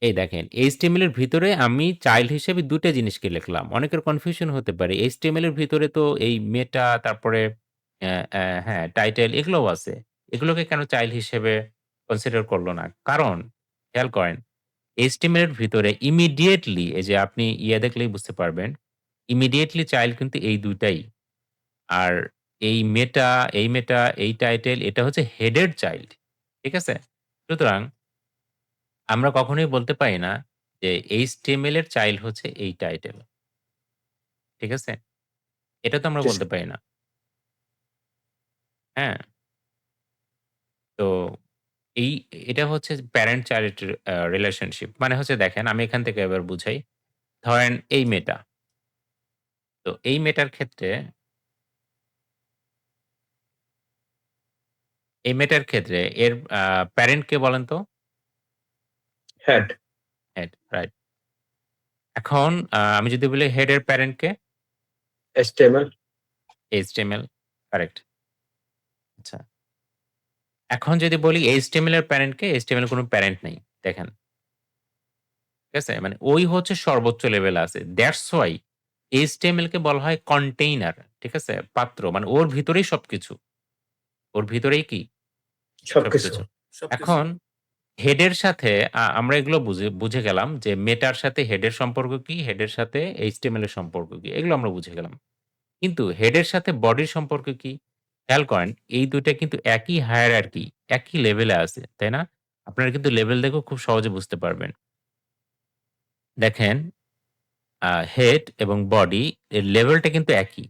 এই দেখেন HTML এর ভিতরে আমি চাইল্ড হিসেবে ২ টা জিনিসকে লিখলাম। অনেকের কনফিউশন হতে পারে। HTML এর ভিতরে তো এই মেটা তারপরে হ্যাঁ, টাইটেল এগুলোও আছে। এগুলোকে কেন চাইল্ড হিসেবে কনসিডার করল না? কারণ খেয়াল করেন HTML এর ভিতরে ইমিডিয়েটলি এই যে আপনি দেখলেই বুঝতে পারবেন। ইমিডিয়েটলি চাইল্ড কিন্তু এই ২ টাই। আর এই মেটা, এই টাইটেল এটা হচ্ছে হেডের চাইল্ড। ঠিক আছে? সুতরাং আমরা কখনোই বলতে পারি না যে HTML এর চাইল্ড হচ্ছে এই টাইটেল। ঠিক আছে? এটা তো আমরা জি বলতে স্যার। পারি না। হ্যাঁ? তো এই এটা হচ্ছে প্যারেন্ট চাইল্ড রিলেশনশিপ। মানে হচ্ছে দেখেন আমি এখান থেকে এবার বুঝাই। ধরেন এই মেয়েটা। তো এই মেয়েটার ক্ষেত্রে এর প্যারেন্ট কে বলেন তো? হেড। Head, right. এখন আমি যদি বলি হেড এর প্যারেন্ট কে? HTML। HTML, correct. আচ্ছা। এখন যদি বলি HTML এর প্যারেন্ট কে? HTML এর কোনো প্যারেন্ট নেই। দেখেন। ঠিক আছে? মানে ওই হচ্ছে সর্বোচ্চ লেভেলে আছে। দ্যাটস হোয়াই HTML কে বলা হয় কন্টেইনার। ঠিক আছে? পাত্র। মানে ওর ভিতরেই সবকিছু। ওর ভিতরেই কি? সবকিছু। সবকিছু। এখন হেডের সাথে আমরা এগুলো বুঝে গেলাম যে মেটার সাথে হেডের সম্পর্ক কি, হেডের সাথে HTML এর সম্পর্ক কি, এগুলো আমরা বুঝে গেলাম। কিন্তু হেডের সাথে বডির সম্পর্ক কি? খেয়াল করেন এই ২ টা কিন্তু একই হায়ারার্কি, একই লেভেলে আছে, তাই না? আপনারা কিন্তু লেভেল দেখেও খুব সহজে বুঝতে পারবেন। দেখেন হেড এবং বডি এর লেভেলটা কিন্তু একই।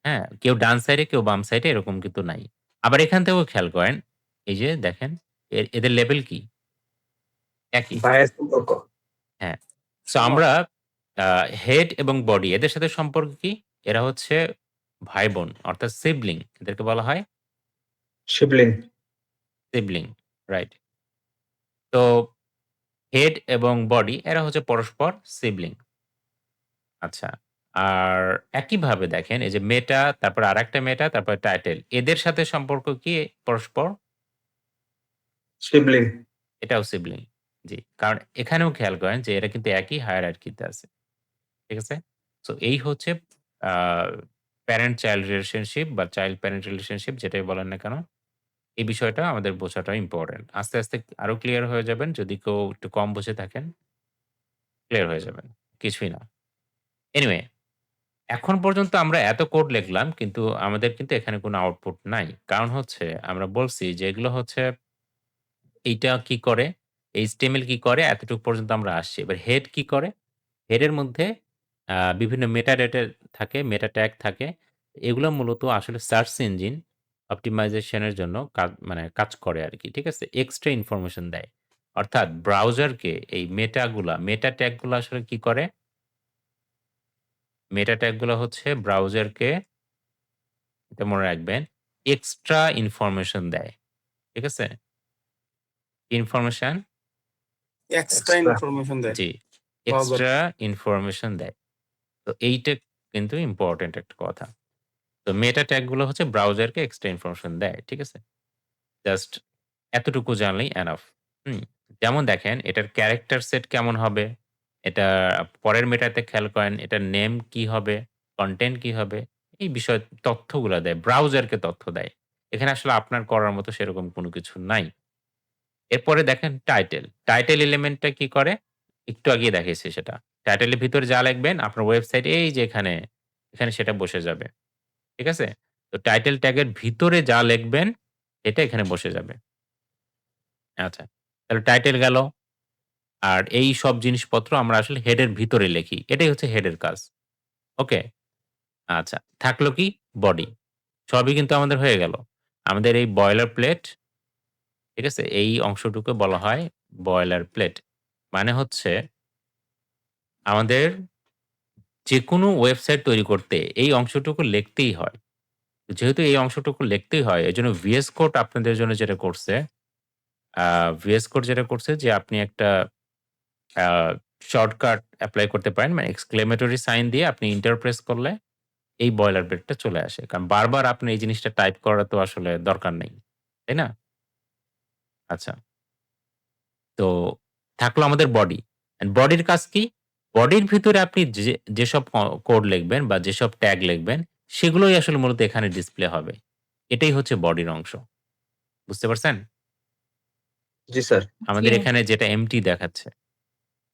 হ্যাঁ? কেউ ডান সাইডে কেউ বাম সাইডে এরকম কিন্তু নাই। আবার এখান থেকেও খেয়াল করেন, এই যে দেখেন এদের লেভেল কি? একই। ভাইয়ের সম্পর্ক। হ্যাঁ। সো আমরা আ হেড এবং বডি এদের সাথে সম্পর্ক কি? এরা হচ্ছে ভাই-বোন অর্থাৎ সিবলিং এদেরকে বলা হয় শিবলিং। Sibling, right. তো হেড এবং বডি এরা হচ্ছে পরস্পর সিবলিং। আচ্ছা। আর একইভাবে দেখেন এই যে মেটা, তারপর আরেকটা মেটা, তারপর টাইটেল এদের সাথে সম্পর্ক কি পরস্পর? শিবলিং। এটাও সিবলিং। জি। কারণ এখানেও খেয়াল করেন যে এরা কিন্তু একই হায়ারার্কিতে আছে। ঠিক আছে? সো এই হচ্ছে আ প্যারেন্ট চাইল্ড রিলেশনশিপ বা চাইল্ড প্যারেন্ট রিলেশনশিপ যেটাই বলেন না কেন, এই বিষয়টা আমাদের বোঝাটা ইম্পোর্টেন্ট। আস্তে, আস্তে আরো ক্লিয়ার হয়ে যাবেন। যদি কেউ একটু কম বুঝে থাকেন, ক্লিয়ার হয়ে যাবেন। কিছুই না। এনিওয়ে এখন পর্যন্ত আমরা এত কোড লিখলাম কিন্তু আমাদের কিন্তু এখানে কোনো আউটপুট নাই। কারণ হচ্ছে আমরা বলছি যে এগুলো হচ্ছে এইটা কি করে, HTML কি করে এতটুকু পর্যন্ত আমরা আসছি। এবার হেড কি করে? হেডের মধ্যে বিভিন্ন মেটা ডেটা থাকে, মেটা ট্যাগ থাকে। এগুলো মূলত আসলে সার্চ ইঞ্জিন অপ্টিমাইজেশন এর জন্য মানে কাজ করে আরকি। ঠিক আছে? এক্সট্রা ইনফরমেশন দেয়। অর্থাৎ ব্রাউজারকে এই মেটা ট্যাগ গুলা আসলে কি করে? মেটা ট্যাগ গুলা হচ্ছে ব্রাউজারকে এটা মনে রাখবেন এক্সট্রা ইনফরমেশন দেয়। ঠিক আছে? Information extra extra. ইনফরমেশন দেয় জি, ব্রাউজার। এক্সট্রা ইনফরমেশন দেয়। তো এইটা কিন্তু ইম্পোর্টেন্ট একটা কথা। তো মেটা ট্যাগ গুলো হচ্ছে ব্রাউজারকে এক্সট্রা ইনফরমেশন দেয়। ঠিক আছে? জাস্ট এতটুকু জানলেই এনাফ। হুম? যেমন দেখেন এটার ক্যারেক্টার সেট কেমন হবে? এটা পরের মেটাতে খেয়াল করেন এটার নেম কি হবে? কনটেন্ট কি হবে? এই বিষয় তথ্যগুলা দেয়। ব্রাউজারকে তথ্য দেয়। এখানে আসলে আপনার করার মতো সেরকম কোনো কিছু নাই। এরপরে দেখেন টাইটেল। টাইটেল এলিমেন্টটা কি করে? একটু আগেই দেখিয়েছি সেটা। টাইটেলের ভিতরে যা লিখবেন আপনার ওয়েবসাইট এই যে এখানে সেটা বসে যাবে। ঠিক আছে? তো টাইটেল ট্যাগের ভিতরে যা লিখবেন এটা এখানে বসে যাবে। আচ্ছা। তাহলে টাইটেল গেল। আর এই সব জিনিসপত্র আমরা আসলে হেডের ভিতরে লিখি। এটাই হচ্ছে হেডের কাজ। ওকে? আচ্ছা। থাকলো কি? বডি। সবই কিন্তু আমাদের হয়ে গেল। আমাদের এই বয়লার প্লেট, ঠিক আছে? এই অংশটুকু বলা হয় বয়লার প্লেট। মানে হচ্ছে আমাদের যেকোনো ওয়েবসাইট তৈরি করতে এই অংশটুকু লিখতেই হয়। যেহেতু এই অংশটুকু লিখতেই হয় এজন্য VS কোড আপনাদের জন্য যেটা করছে, আ VS কোড যেটা করছে যে আপনি একটা আ শর্টকাট এপ্লাই করতে পারেন। মানে এক্সক্লেমেটরি সাইন দিয়ে আপনি এন্টার প্রেস করলে এই বয়লার প্লেটটা চলে আসে। কারণ বারবার আপনি এই জিনিসটা টাইপ করা তো আসলে দরকার নেই। তাই না? আচ্ছা। তো থাকলো আমাদের বডি। অ্যান্ড বডির কাজ কি? বডির ভিতরে আপনি যেসব কোড লিখবেন বা যেসব ট্যাগ লিখবেন সেগুলোই আসলে মূলত এখানে ডিসপ্লে হবে। এটাই হচ্ছে বডির অংশ। বুঝতে পারছেন? জি স্যার। আমাদের এখানে যেটা এম্পটি দেখাচ্ছে।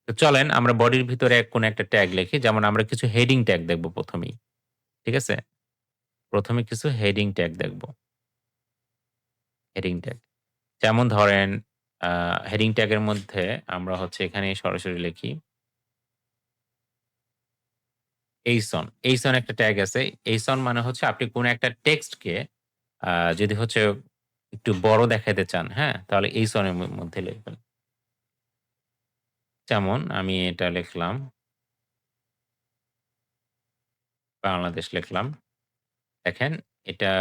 তো চলেন আমরা বডির ভিতরে কোনো একটা ট্যাগ লিখি। যেমন আমরা কিছু হেডিং ট্যাগ দেখব ১ম এই। ঠিক আছে? ১ম এ কিছু হেডিং ট্যাগ দেখব। Heading tag. যেমন ধরেন আ হেডিং ট্যাগের মধ্যে আমরা হচ্ছে এখানে সরাসরি লিখি এইসন। এইসন একটা ট্যাগ আছে। এইসন মানে হচ্ছে আপনি কোনো একটা টেক্সটকে আ যদি হচ্ছে একটু বড় দেখাইতে চান, হ্যাঁ? তাহলে এইসন এর মধ্যে লিখবেন। যেমন আমি এটা লিখলাম, বাংলাদেশ লিখলাম। দেখেন এটা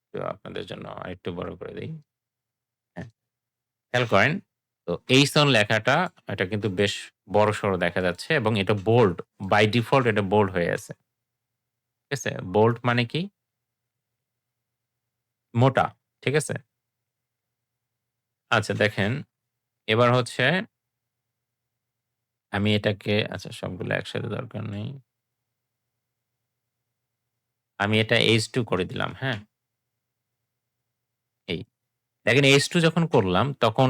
একটু আপনাদের জন্য আরেকটু বড় করে দেই। হ্যাঁ, খেয়াল করেন। তো এইসন লেখাটা এটা কিন্তু বেশ বড়সড় দেখা যাচ্ছে এবং এটা বোল্ড। বাই ডিফল্ট এটা বোল্ড হয়ে আছে। ঠিক আছে? বোল্ড মানে কি? মোটা। ঠিক আছে? আচ্ছা দেখেন, এবার হচ্ছে আমি এটাকে আচ্ছা সবগুলো একসাথে দরকার নেই। আমি এটা H2 করে দিলাম, হ্যাঁ? এই। দেখেন H2 যখন করলাম তখন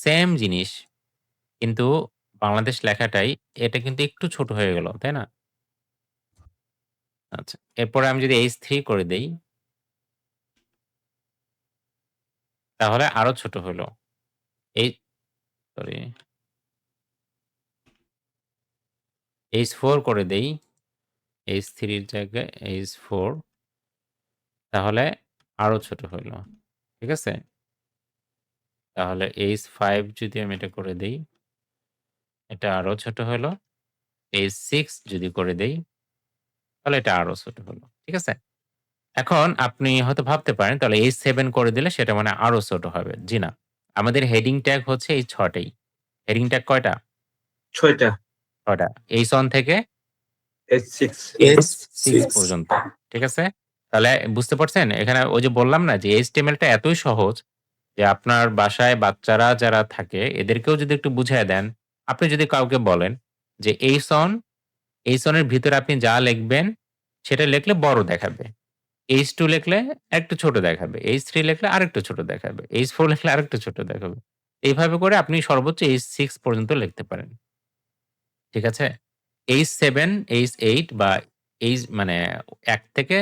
সেম জিনিস। কিন্তু বাংলাদেশ লেখাটাই এটা কিন্তু একটু ছোট হয়ে গেল, তাই না? আচ্ছা। এরপরে আমি যদি H3 করে দেই তাহলে আরো ছোট হলো। এই সরি H4 করে দেই। H3 এর জায়গায় H4 তাহলে আরো ছোট হলো। ঠিক আছে? তাহলে H5 যদি আমি এটা করে দেই, এটা আরো ছোট হলো। H6 যদি করে দেই, তাহলে এটা আরো ছোট হলো। ঠিক আছে? এখন আপনি হয়তো ভাবতে পারেন তাহলে H7 করে দিলে সেটা মানে আরো ছোট হবে। জি না। আমাদের হেডিং ট্যাগ হচ্ছে এই ৬ টাই। হেডিং ট্যাগ কয়টা? 6টা ৬ টা। H1 থেকে H6 H6 পর্যন্ত। ঠিক আছে? তাহলে বুঝতে পারছেন? এখানে ওই যে বললাম না যে HTML টা এতই সহজ যে আপনার বাসায় বাচ্চারা যারা থাকে এদেরকেও যদি একটু বুঝায় দেন, আপনি যদি কাউকে বলেন যে H1 এর ভিতরে আপনি যা লিখবেন সেটা লিখলে বড় দেখাবে। H2 লিখলে একটু ছোট দেখাবে। H3 লিখলে আরেকটু ছোট দেখাবে। H4 লিখলে আরেকটু ছোট দেখাবে। এইভাবে করে আপনি সর্বোচ্চ H6 পর্যন্ত লিখতে পারেন। ঠিক আছে? H7, H8 বা মানে ১ থেকে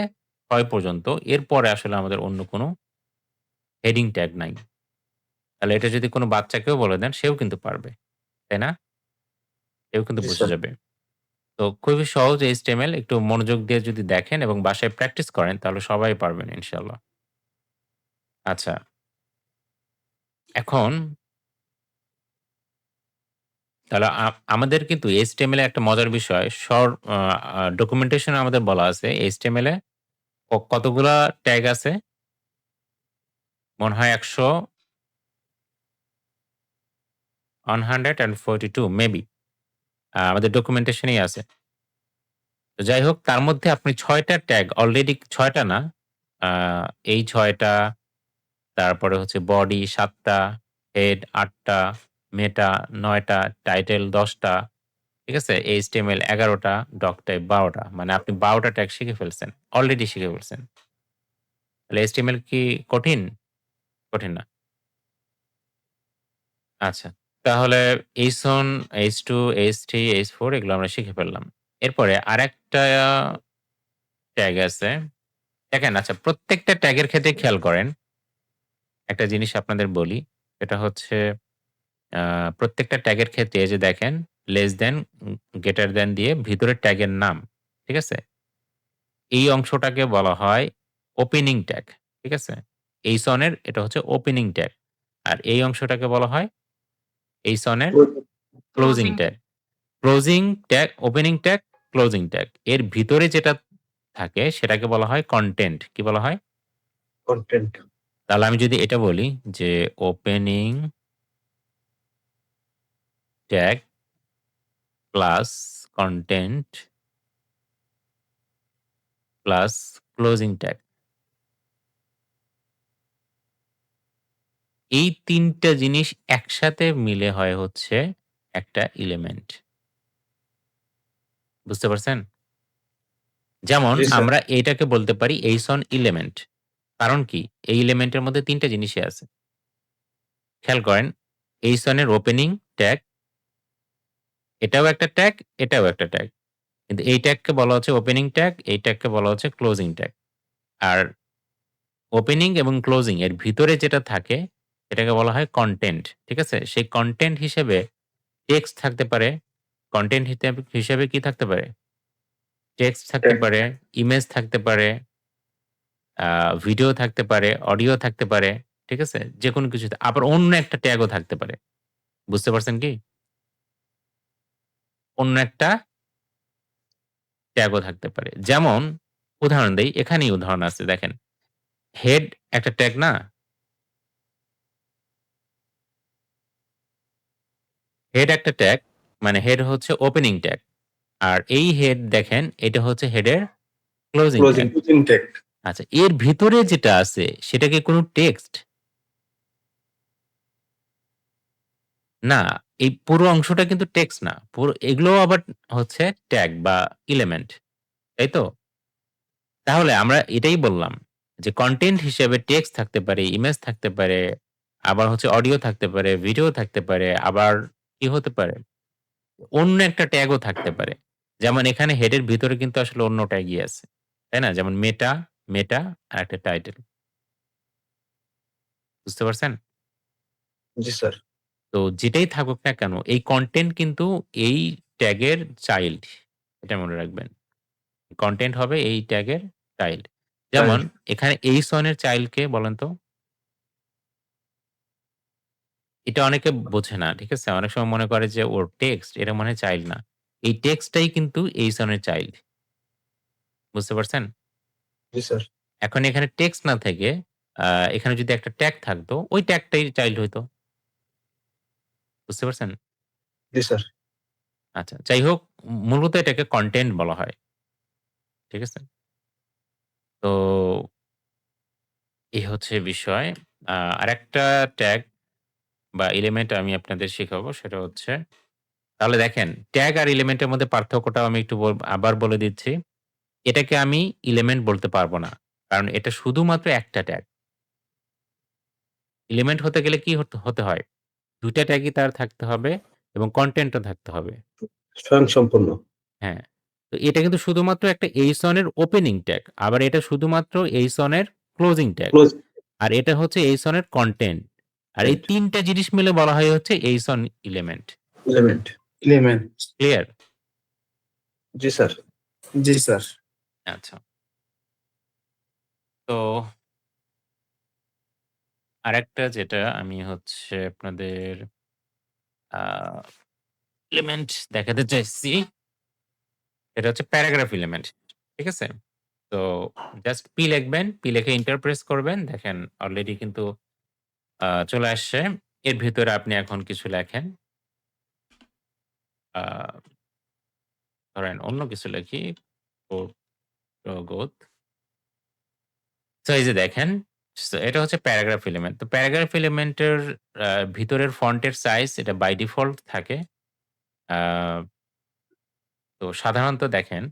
৬ পর্যন্ত এরপরে আসলে আমাদের অন্য কোনো হেডিং ট্যাগ নাই। তাহলে এটা যদি কোনো বাচ্চাকেও বলে দেন সেও কিন্তু পারবে। তাই না? সেও কিন্তু জি বুঝে স্যার। যাবে। তো খুবই সহজ HTML একটু মনোযোগ দিয়ে যদি দেখেন এবং বাসায় প্র্যাকটিস করেন তাহলে সবাই পারবেন ইনশাআল্লাহ। আচ্ছা। এখন তাহলে আমাদের কিন্তু HTML এ একটা মজার বিষয় ডকুমেন্টেশন এ আমাদের বলা আছে HTML এ কতগুলা ট্যাগ আছে? মনে হয় 142 মেবি। আমাদের ডকুমেন্টেশনেই আছে। তো যাই হোক তার মধ্যে আপনি ৬ টা ট্যাগ অলরেডি ৬ টা না, আ এই ৬ টা, তারপরে হচ্ছে বডি ৭ টা, হেড ৮ টা, মেটা ৯ টা, টাইটেল ১০ টা, ঠিক আছে? HTML ১১ টা, ডক টাইপ ১২ টা। মানে আপনি ১২ টা ট্যাগ শিখে ফেলছেন। অলরেডি শিখে ফেলছেন। তাহলে HTML কি কঠিন? কঠিন না। আচ্ছা। তাহলে H1, H2, H3, H4 এগুলো আমরা শিখে ফেললাম। এরপরে আরেকটা ট্যাগ আছে। দেখেন আচ্ছা প্রত্যেকটা ট্যাগের ক্ষেত্রে খেয়াল করেন। একটা জিনিস আপনাদের বলি। সেটা হচ্ছে আ প্রত্যেকটা ট্যাগের ক্ষেত্রে এই যে দেখেন লেস দ্যান, গ্রেটার দ্যান দিয়ে ভিতরের ট্যাগের নাম। ঠিক আছে? এই অংশটাকে বলা হয় ওপেনিং ট্যাগ। ঠিক আছে? H1 এর এটা হচ্ছে ওপেনিং ট্যাগ। আর এই অংশটাকে বলা হয় H1 এর closing tag. Closing tag, opening tag, closing tag. এর ভিতরে যেটা থাকে সেটাকে বলা হয় কনটেন্ট। কি বলা হয়? কন্টেন্ট তাহলে আমি যদি এটা বলি যে opening tag plus content plus closing tag. এই ৩ টা জিনিস একসাথে মিলে হয় হচ্ছে একটা এলিমেন্ট। বুঝতে পারছেন? যেমন জি স্যার। আমরা এটাকে বলতে পারি H1 এলিমেন্ট। কারণ কি? এই এলিমেন্টের মধ্যে ৩ টা জিনিসই আছে। খেয়াল করেন H1 এর ওপেনিং ট্যাগ, এটাও একটা ট্যাগ, এটাও একটা ট্যাগ। কিন্তু এই ট্যাগকে বলা হচ্ছে ওপেনিং ট্যাগ, এই ট্যাগকে বলা হচ্ছে ক্লোজিং ট্যাগ। আর ওপেনিং এবং ক্লোজিং এর ভিতরে যেটা থাকে সেটাকে বলা হয় কনটেন্ট। ঠিক আছে? সেই কনটেন্ট হিসেবে টেক্সট থাকতে পারে। কনটেন্ট হিসেবে কি থাকতে পারে? টেক্সট থাকতে পারে, ইমেজ থাকতে পারে, আ ভিডিও থাকতে পারে, অডিও থাকতে পারে। ঠিক আছে? যেকোনো কিছু আবার অন্য একটা ট্যাগও থাকতে পারে। বুঝতে পারছেন কি? অন্য একটা ট্যাগও থাকতে পারে। যেমন উদাহরণ দেই, এখানেই উদাহরণ আছে দেখেন। হেড একটা ট্যাগ না? হেড একটা ট্যাগ, মানে হেড হচ্ছে ওপেনিং ট্যাগ। আর এই হেড দেখেন এটা হচ্ছে হেডের ক্লোজিং ট্যাগ। ক্লোজিং ট্যাগ আচ্ছা এর ভিতরে যেটা আছে সেটা কি কোনো টেক্সট? না, এই পুরো অংশটা কিন্তু টেক্সট না। এগুলোও আবার হচ্ছে ট্যাগ বা এলিমেন্ট। তাই তো? তাহলে আমরা এটাই বললাম যে কনটেন্ট হিসেবে টেক্সট থাকতে পারে, ইমেজ থাকতে পারে, আবার হচ্ছে অডিও থাকতে পারে, ভিডিও থাকতে পারে, আবার কি হতে পারে? অন্য একটা ট্যাগও থাকতে পারে। যেমন এখানে হেডের ভিতরে কিন্তু আসলে অন্য ট্যাগই আছে। তাই না? যেমন মেটা আর একটা টাইটেল। বুঝতে পারছেন? জি স্যার। তো যেটাই থাকুক না কেন এই কনটেন্ট কিন্তু এই ট্যাগের চাইল্ড। এটা মনে রাখবেন। কনটেন্ট হবে এই ট্যাগের চাইল্ড। যেমন এখানে এইসন এর চাইল্ড কে বলেন তো? এটা অনেকে বোঝে না। ঠিক আছে? অনেক সময় মনে করে যে ওর টেক্সট এটা মনে হয় চাইল্ড না। এই টেক্সটটাই কিন্তু এইসন এর চাইল্ড। বুঝতে পারছেন? জি স্যার। এখন এখানে টেক্সট না থেকে আ এখানে যদি একটা ট্যাগ থাকতো, ওই ট্যাগটাই চাইল্ড হইতো। বুঝতে পারছেন? জি স্যার। আচ্ছা। যাই হোক মূলত এটাকে কনটেন্ট বলা হয়। ঠিক আছে? তো এই হচ্ছে বিষয়। আরেকটা ট্যাগ বা এলিমেন্ট আমি আপনাদের শিখাবো সেটা হচ্ছে তাহলে দেখেন ট্যাগ আর এলিমেন্টের মধ্যে পার্থক্যটাও আমি একটু আবার বলে দিচ্ছি। এটাকে আমি এলিমেন্ট বলতে পারব না। কারণ এটা শুধুমাত্র একটা ট্যাগ। এলিমেন্ট হতে গেলে কি হতে হয়? ২ টা ট্যাগই তার থাকতে হবে এবং কনটেন্টও থাকতে হবে। স্বয়ংসম্পূর্ণ। হ্যাঁ। তো এটা কিন্তু শুধুমাত্র একটা এইসন এর ওপেনিং ট্যাগ। আবার এটা শুধুমাত্র এইসন এর ক্লোজিং ট্যাগ। ক্লোজ আর এটা হচ্ছে এইসন এর কনটেন্ট। আর এই ৩ টা জিনিস মিলে বলা হয় হচ্ছে এইসন এলিমেন্ট। এলিমেন্ট। ক্লিয়ার? জি স্যার। জি স্যার। আচ্ছা। তো আরেকটা যেটা আমি হচ্ছে আপনাদের আ এলিমেন্ট দেখাতে চাইছি। এটা হচ্ছে প্যারাগ্রাফ এলিমেন্ট। ঠিক আছে? তো জাস্ট পি লিখবেন। পি লিখে এন্টার প্রেস করবেন। দেখেন অলরেডি কিন্তু চলে আসছে। এর ভেতরে আপনি এখন কিছু লেখেন। আ ধরেন অন্য কিছু লিখি। প্রগত। সো এই যে দেখেন, সো এটা হচ্ছে প্যারাগ্রাফ এলিমেন্ট। তো প্যারাগ্রাফ এলিমেন্টের আ ভিতরের ফন্টের সাইজ এটা বাই ডিফল্ট থাকে। আ তো সাধারণত দেখেন,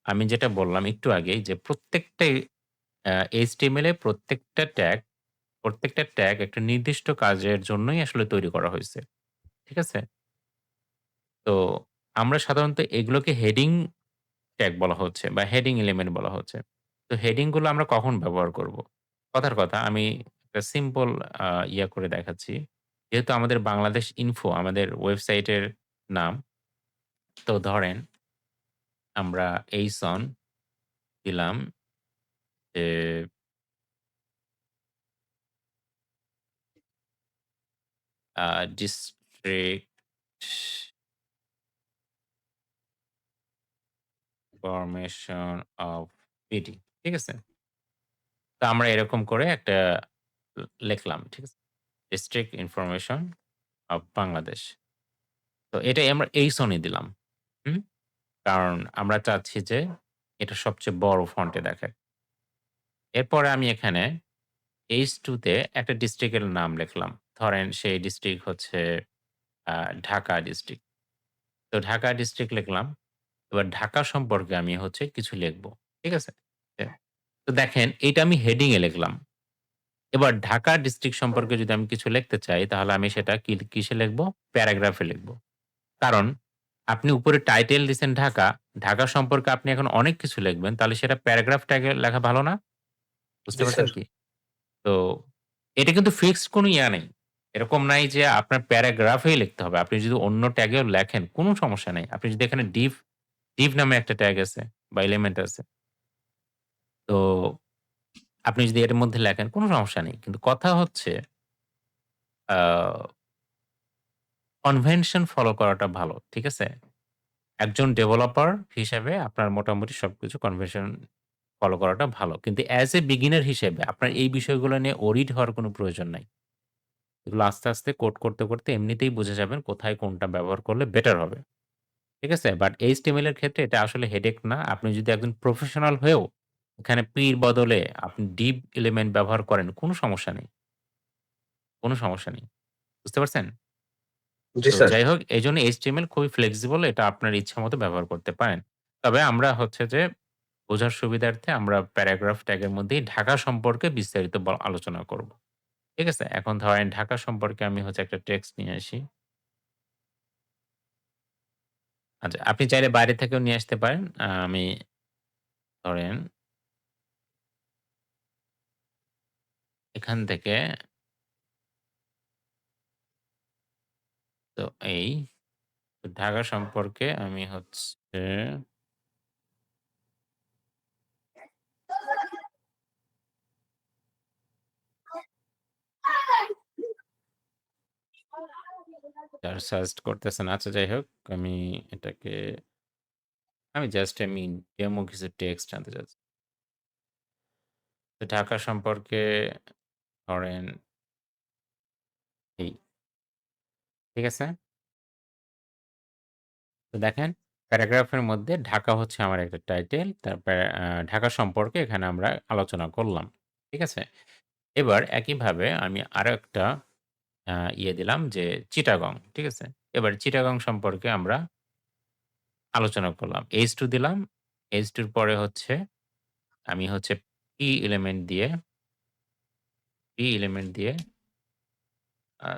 আমি যেটা বললাম একটু আগেই যে প্রত্যেকটাই HTML এ প্রত্যেকটা ট্যাগ একটা নির্দিষ্ট কাজের জন্যই আসলে তৈরি করা হইছে। ঠিক আছে? তো আমরা সাধারণত এগুলোকে হেডিং ট্যাগ বলা হচ্ছে বা হেডিং এলিমেন্ট বলা হচ্ছে। তো হেডিং গুলো আমরা কখন ব্যবহার করব? কথার কথা আমি একটা সিম্পল ইয়া করে দেখাচ্ছি। যেহেতু আমাদের বাংলাদেশ ইনফো আমাদের ওয়েবসাইটের নাম। তো ধরেন আমরা এইসন দিলাম যে ডিস্ট্রিক্ট ইনফরমেশন অফ পিডি। ঠিক আছে? তো আমরা এরকম করে একটা লিখলাম। ঠিক আছে? District information of Bangladesh. তো এটাই আমরা এইসনই দিলাম। হুম? কারণ আমরা চাচ্ছি যে এটা সবচেয়ে বড় ফন্টে দেখায়। এরপরে আমি এখানে H2 তে একটা ডিস্ট্রিক্টের নাম লিখলাম। ধরেন সেই ডিস্ট্রিক্ট হচ্ছে আ ঢাকা ডিস্ট্রিক্ট। তো ঢাকা ডিস্ট্রিক্ট লিখলাম। এবার ঢাকা সম্পর্কে আমি হচ্ছে কিছু লিখব। ঠিক আছে? তো দেখেন এইটা আমি হেডিং এ লিখলাম। এবার ঢাকা ডিস্ট্রিক্ট সম্পর্কে যদি আমি কিছু লিখতে চাই তাহলে আমি সেটা কিসে লিখব? প্যারাগ্রাফে লিখব। কারণ আপনি উপরে টাইটেল দিছেন ঢাকা, ঢাকা সম্পর্কে আপনি এখন অনেক কিছু লিখবেন তাহলে সেটা প্যারাগ্রাফ ট্যাগে লেখা ভালো না? বুঝতে জি পারছেন স্যার। কি? তো এটা কিন্তু ফিক্সড কোনো ইয়া নেই। এরকম নাই যে আপনার প্যারাগ্রাফেই লিখতে হবে। আপনি যদি অন্য ট্যাগেও লেখেন কোনো সমস্যা নেই। আপনি যদি এখানে ডিভ নামে একটা ট্যাগ আছে বা এলিমেন্ট আছে। তো আপনি যদি এর মধ্যে লেখেন কোনো সমস্যা নেই। কিন্তু কথা হচ্ছে আ কনভেনশন ফলো করাটা ভালো। ঠিক আছে? একজন ডেভেলপার হিসেবে আপনার মোটামুটি সবকিছু কনভেনশন ফলো করাটা ভালো। কিন্তু অ্যাজ এ বিগিনার হিসেবে আপনার এই বিষয়গুলো নিয়ে ওরিড হওয়ার কোনো প্রয়োজন নাই। এগুলো আস্তে, আস্তে কোড করতে এমনিতেই বুঝে যাবেন কোথায় কোনটা ব্যবহার করলে বেটার হবে। ঠিক আছে? বাট HTML এর ক্ষেত্রে এটা আসলে হেডেক না। আপনি যদি একজন প্রফেশনাল হয়েও এখানে পির বদলে আপনি ডিভ এলিমেন্ট ব্যবহার করেন, কোনো সমস্যা নেই। কোনো সমস্যা নেই। বুঝতে পারছেন? জি তো স্যার। যাই হোক এইজন্য HTML খুবই ফ্লেক্সিবল। এটা আপনার ইচ্ছামত ব্যবহার করতে পারেন। তবে আমরা হচ্ছে যে বোঝার সুবিধার্থে আমরা প্যারাগ্রাফ ট্যাগের মধ্যেই ঢাকা সম্পর্কে বিস্তারিত আলোচনা করব। ঠিক আছে? এখন ধরেন ঢাকা সম্পর্কে আমি হচ্ছে একটা টেক্সট নিয়ে আসি। আচ্ছা, আপনি চাইলে বাইরে থেকেও নিয়ে আসতে পারেন। আমি ধরেন এখান থেকে তো এই ঢাকা সম্পর্কে আমি হচ্ছে সার্চ করতেছেন। আচ্ছা যাই হোক, আমি এটাকে আমি ডেমো কিছু টেক্সট আনতে চাচ্ছি। তো ঢাকা সম্পর্কে ধরেন এই, ঠিক আছে? তো দেখেন প্যারাগ্রাফের মধ্যে ঢাকা হচ্ছে আমার একটা টাইটেল। তারপরে ঢাকা সম্পর্কে এখানে আমরা আলোচনা করলাম। ঠিক আছে? এবার একইভাবে আমি আরো একটা ইয়ে দিলাম যে চিটাগং। ঠিক আছে? এবার চিটাগং সম্পর্কে আমরা আলোচনা করলাম। H2 দিলাম। H2 র পরে হচ্ছে আমি হচ্ছে P এলিমেন্ট দিয়ে আ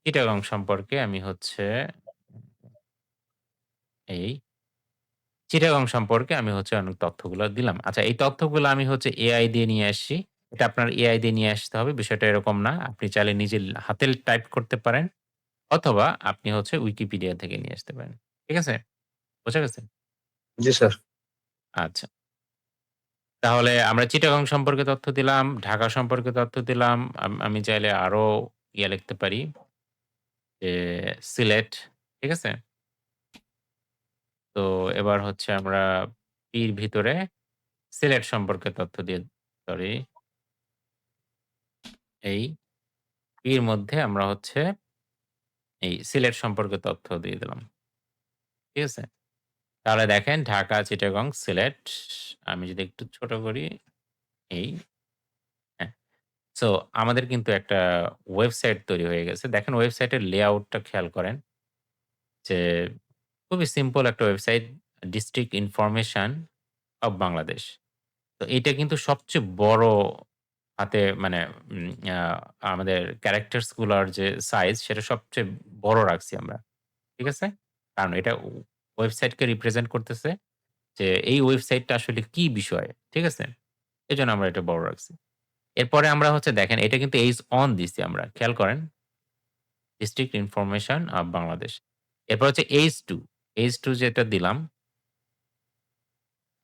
চিটাগং সম্পর্কে আমি হচ্ছে এই চিটাগং সম্পর্কে আমি হচ্ছে অনেক তথ্যগুলো দিলাম। আচ্ছা, এই তথ্যগুলো আমি হচ্ছে AI দিয়ে নিয়ে আসছি। এটা আপনার AI দিয়ে নিয়ে আসতে হবে। বিষয়টা এরকম না। আপনি চাইলে নিজে হাতে টাইপ করতে পারেন অথবা আপনি হচ্ছে Wikipedia থেকে নিয়ে আসতে পারেন। ঠিক আছে? বোঝা গেছে? জি স্যার। আচ্ছা। তাহলে আমরা চিটাগং সম্পর্কে তথ্য দিলাম, ঢাকা সম্পর্কে তথ্য দিলাম। আমি চাইলে আরো লিখতে পারি যে সিলেট। ঠিক আছে? তো এবার হচ্ছে আমরা পির ভিতরে সিলেট সম্পর্কে তথ্য দিয়ে সরি এই পির মধ্যে আমরা হচ্ছে এই সিলেট সম্পর্কে তথ্য দিয়ে দিলাম। ঠিক আছে? তাহলে দেখেন ঢাকা, চিটাগং, সিলেট। আমি যদি একটু ছোট করি এই হ্যাঁ। সো আমাদের কিন্তু একটা ওয়েবসাইট তৈরি হয়ে গেছে। দেখেন ওয়েবসাইটের লেআউটটা খেয়াল করেন যে খুবই সিম্পল একটা website district information of Bangladesh. তো এইটা কিন্তু সবচেয়ে বড় হাতে মানে উম আ আমাদের ক্যারেক্টারস গুলার যে সাইজ সেটা সবচেয়ে বড় রাখছি আমরা। ঠিক আছে? কারণ এটা ওয়েবসাইটকে রিপ্রেজেন্ট করতেছে যে এই ওয়েবসাইটটা আসলে কি বিষয়। ঠিক আছে? এজন্য আমরা এটা বড় রাখছি। এরপরে আমরা হচ্ছে দেখেন এটা কিন্তু এইজ অন দিছি আমরা। খেয়াল করেন ডিস্ট্রিক্ট ইনফরমেশন অফ বাংলাদেশ। এরপর হচ্ছে এইচ2। এইচ2 যেটা দিলাম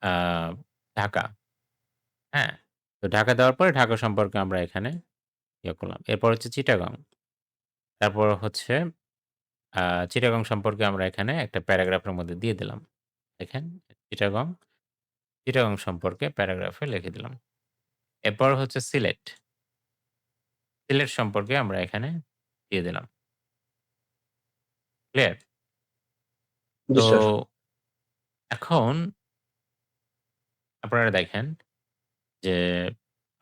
আ ঢাকা। হ্যাঁ? তো ঢাকা দেওয়ার পরে ঢাকা সম্পর্কে আমরা এখানে করলাম। এরপর হচ্ছে চিটাগং। তারপর হচ্ছে আ চিটাগং সম্পর্কে আমরা এখানে একটা প্যারাগ্রাফের মধ্যে দিয়ে দিলাম। দেখেন চিটাগং, চিটাগং সম্পর্কে প্যারাগ্রাফে লিখে দিলাম। এরপর হচ্ছে সিলেট। সিলেট সম্পর্কে আমরা এখানে দিয়ে দিলাম। ক্লিয়ার? জি তো স্যার। এখন আপনারা দেখেন যে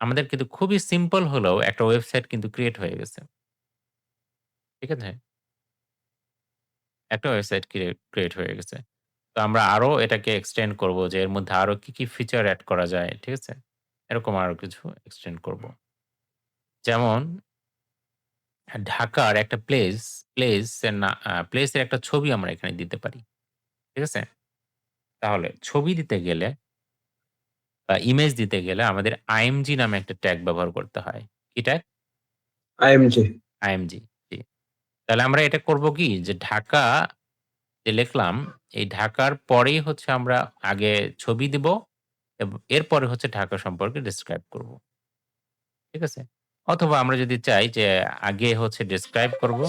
আমাদের কিন্তু খুবই সিম্পল হলেও একটা ওয়েবসাইট কিন্তু ক্রিয়েট হয়ে গেছে। ঠিক আছে? একটা ওয়েবসাইট ক্রিয়েট হয়ে গেছে। তো আমরা আরো এটাকে এক্সটেন্ড করব যে এর মধ্যে আরো কি ফিচার এড করা যায়। ঠিক আছে? এরকম আরো কিছু এক্সটেন্ড করব। যেমন ঢাকার একটা প্লেস এর একটা ছবি আমরা এখানে দিতে পারি। ঠিক আছে? তাহলে ছবি দিতে গেলে বা ইমেজ দিতে গেলে আমাদের IMG নামে একটা ট্যাগ ব্যবহার করতে হয়। কি ট্যাগ? আইএমজি। IMG জি। তাহলে আমরা এটা করব কি যে ঢাকা যে লিখলাম, এই ঢাকার পরেই হচ্ছে আমরা আগে ছবি দিব এরপরে হচ্ছে ঢাকা সম্পর্কে ডেসক্রাইব করব। ঠিক আছে? অথবা আমরা যদি চাই যে আগে হচ্ছে ডেসক্রাইব করব,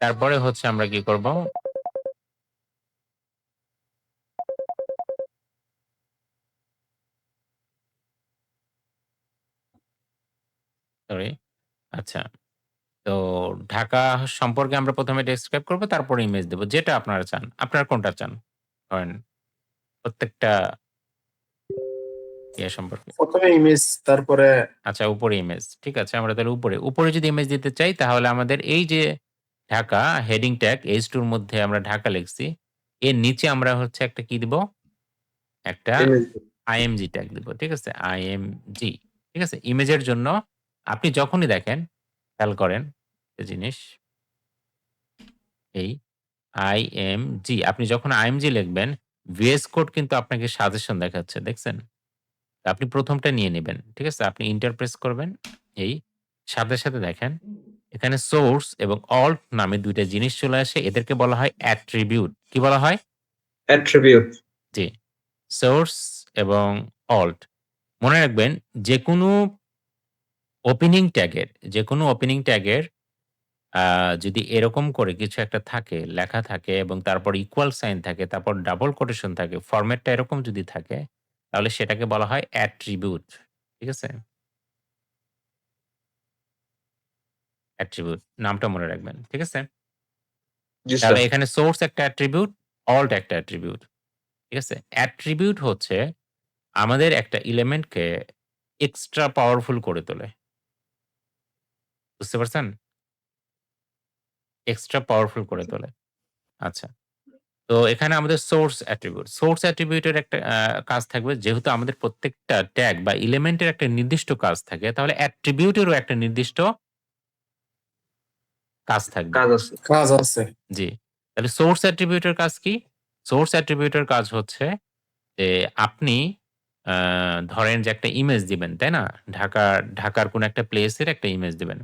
তারপরে হচ্ছে আমরা কি করব? সরি। আচ্ছা। তো ঢাকা সম্পর্কে আমরা ১ম এ ডেসক্রাইব করব, তারপরে ইমেজ দেব। যেটা আপনারা চান। আপনারা কোনটা চান? ধরেন প্রত্যেকটা সম্পর্কে। ১ম এ ইমেজ তারপরে আচ্ছা উপরে ইমেজ। ঠিক আছে? আমরা তাহলে উপরে যদি ইমেজ দিতে চাই তাহলে আমাদের এই যে ঢাকা হেডিং ট্যাগ H2 র মধ্যে আমরা ঢাকা লিখছি। এর নিচে আমরা হচ্ছে একটা কি দিব? একটা ইমেজ। IMG ট্যাগ দিব। ঠিক আছে? IMG ঠিক আছে? ইমেজের জন্য আপনি যখনই দেখেন খেয়াল করেন একটা জিনিস এই IMG আপনি যখন IMG লিখবেন VS কোড কিন্তু আপনাকে সাজেশন দেখাচ্ছে। দেখছেন? আপনি ১ম টা নিয়ে নিবেন। ঠিক আছে? আপনি এন্টার প্রেস করবেন। এই সাথে দেখেন এখানে সোর্স এবং অল্ট নামে ২ টা জিনিস চলে আসে। এদেরকে বলা হয় অ্যাট্রিবিউট। কি বলা হয়? Attribute. জি। সোর্স এবং অল্ট। মনে রাখবেন যেকোনো যেকোনো ওপেনিং ট্যাগের যদি এরকম করে কিছু একটা থাকে, লেখা থাকে এবং তারপর ইকুয়াল সাইন থাকে, তারপর ডাবল কোটেশন থাকে, ফরম্যাটটা এরকম যদি থাকে, তাহলে সেটাকে বলা হয় অ্যাট্রিবিউট। ঠিক আছে? অ্যাট্রিবিউট নামটা মনে রাখবেন। ঠিক আছে? জি তাহলে স্যার। এখানে সোর্স একটা অ্যাট্রিবিউট, অল্ট একটা অ্যাট্রিবিউট। ঠিক আছে? অ্যাট্রিবিউট হচ্ছে আমাদের একটা এলিমেন্টকে এক্সট্রা পাওয়ারফুল করে তোলে। বুঝতে পারছেন? এক্সট্রা পাওয়ারফুল করে তোলে। আচ্ছা। তো এখানে আমাদের সোর্স অ্যাট্রিবিউট। সোর্স অ্যাট্রিবিউট এর একটা কাজ থাকবে যেহেতু আমাদের প্রত্যেকটা ট্যাগ বা এলিমেন্ট এর একটা নির্দিষ্ট কাজ থাকে, তাহলে অ্যাট্রিবিউট এরও একটা নির্দিষ্ট কাজ থাকবে। কাজ আছে। কাজ আছে। জি। তাহলে সোর্স অ্যাট্রিবিউট এর কাজ কি? সোর্স অ্যাট্রিবিউট এর কাজ হচ্ছে যে আপনি আ ধরেন যে একটা ইমেজ দিবেন, তাই না? ঢাকার কোনো একটা প্লেস এর একটা ইমেজ দিবেন।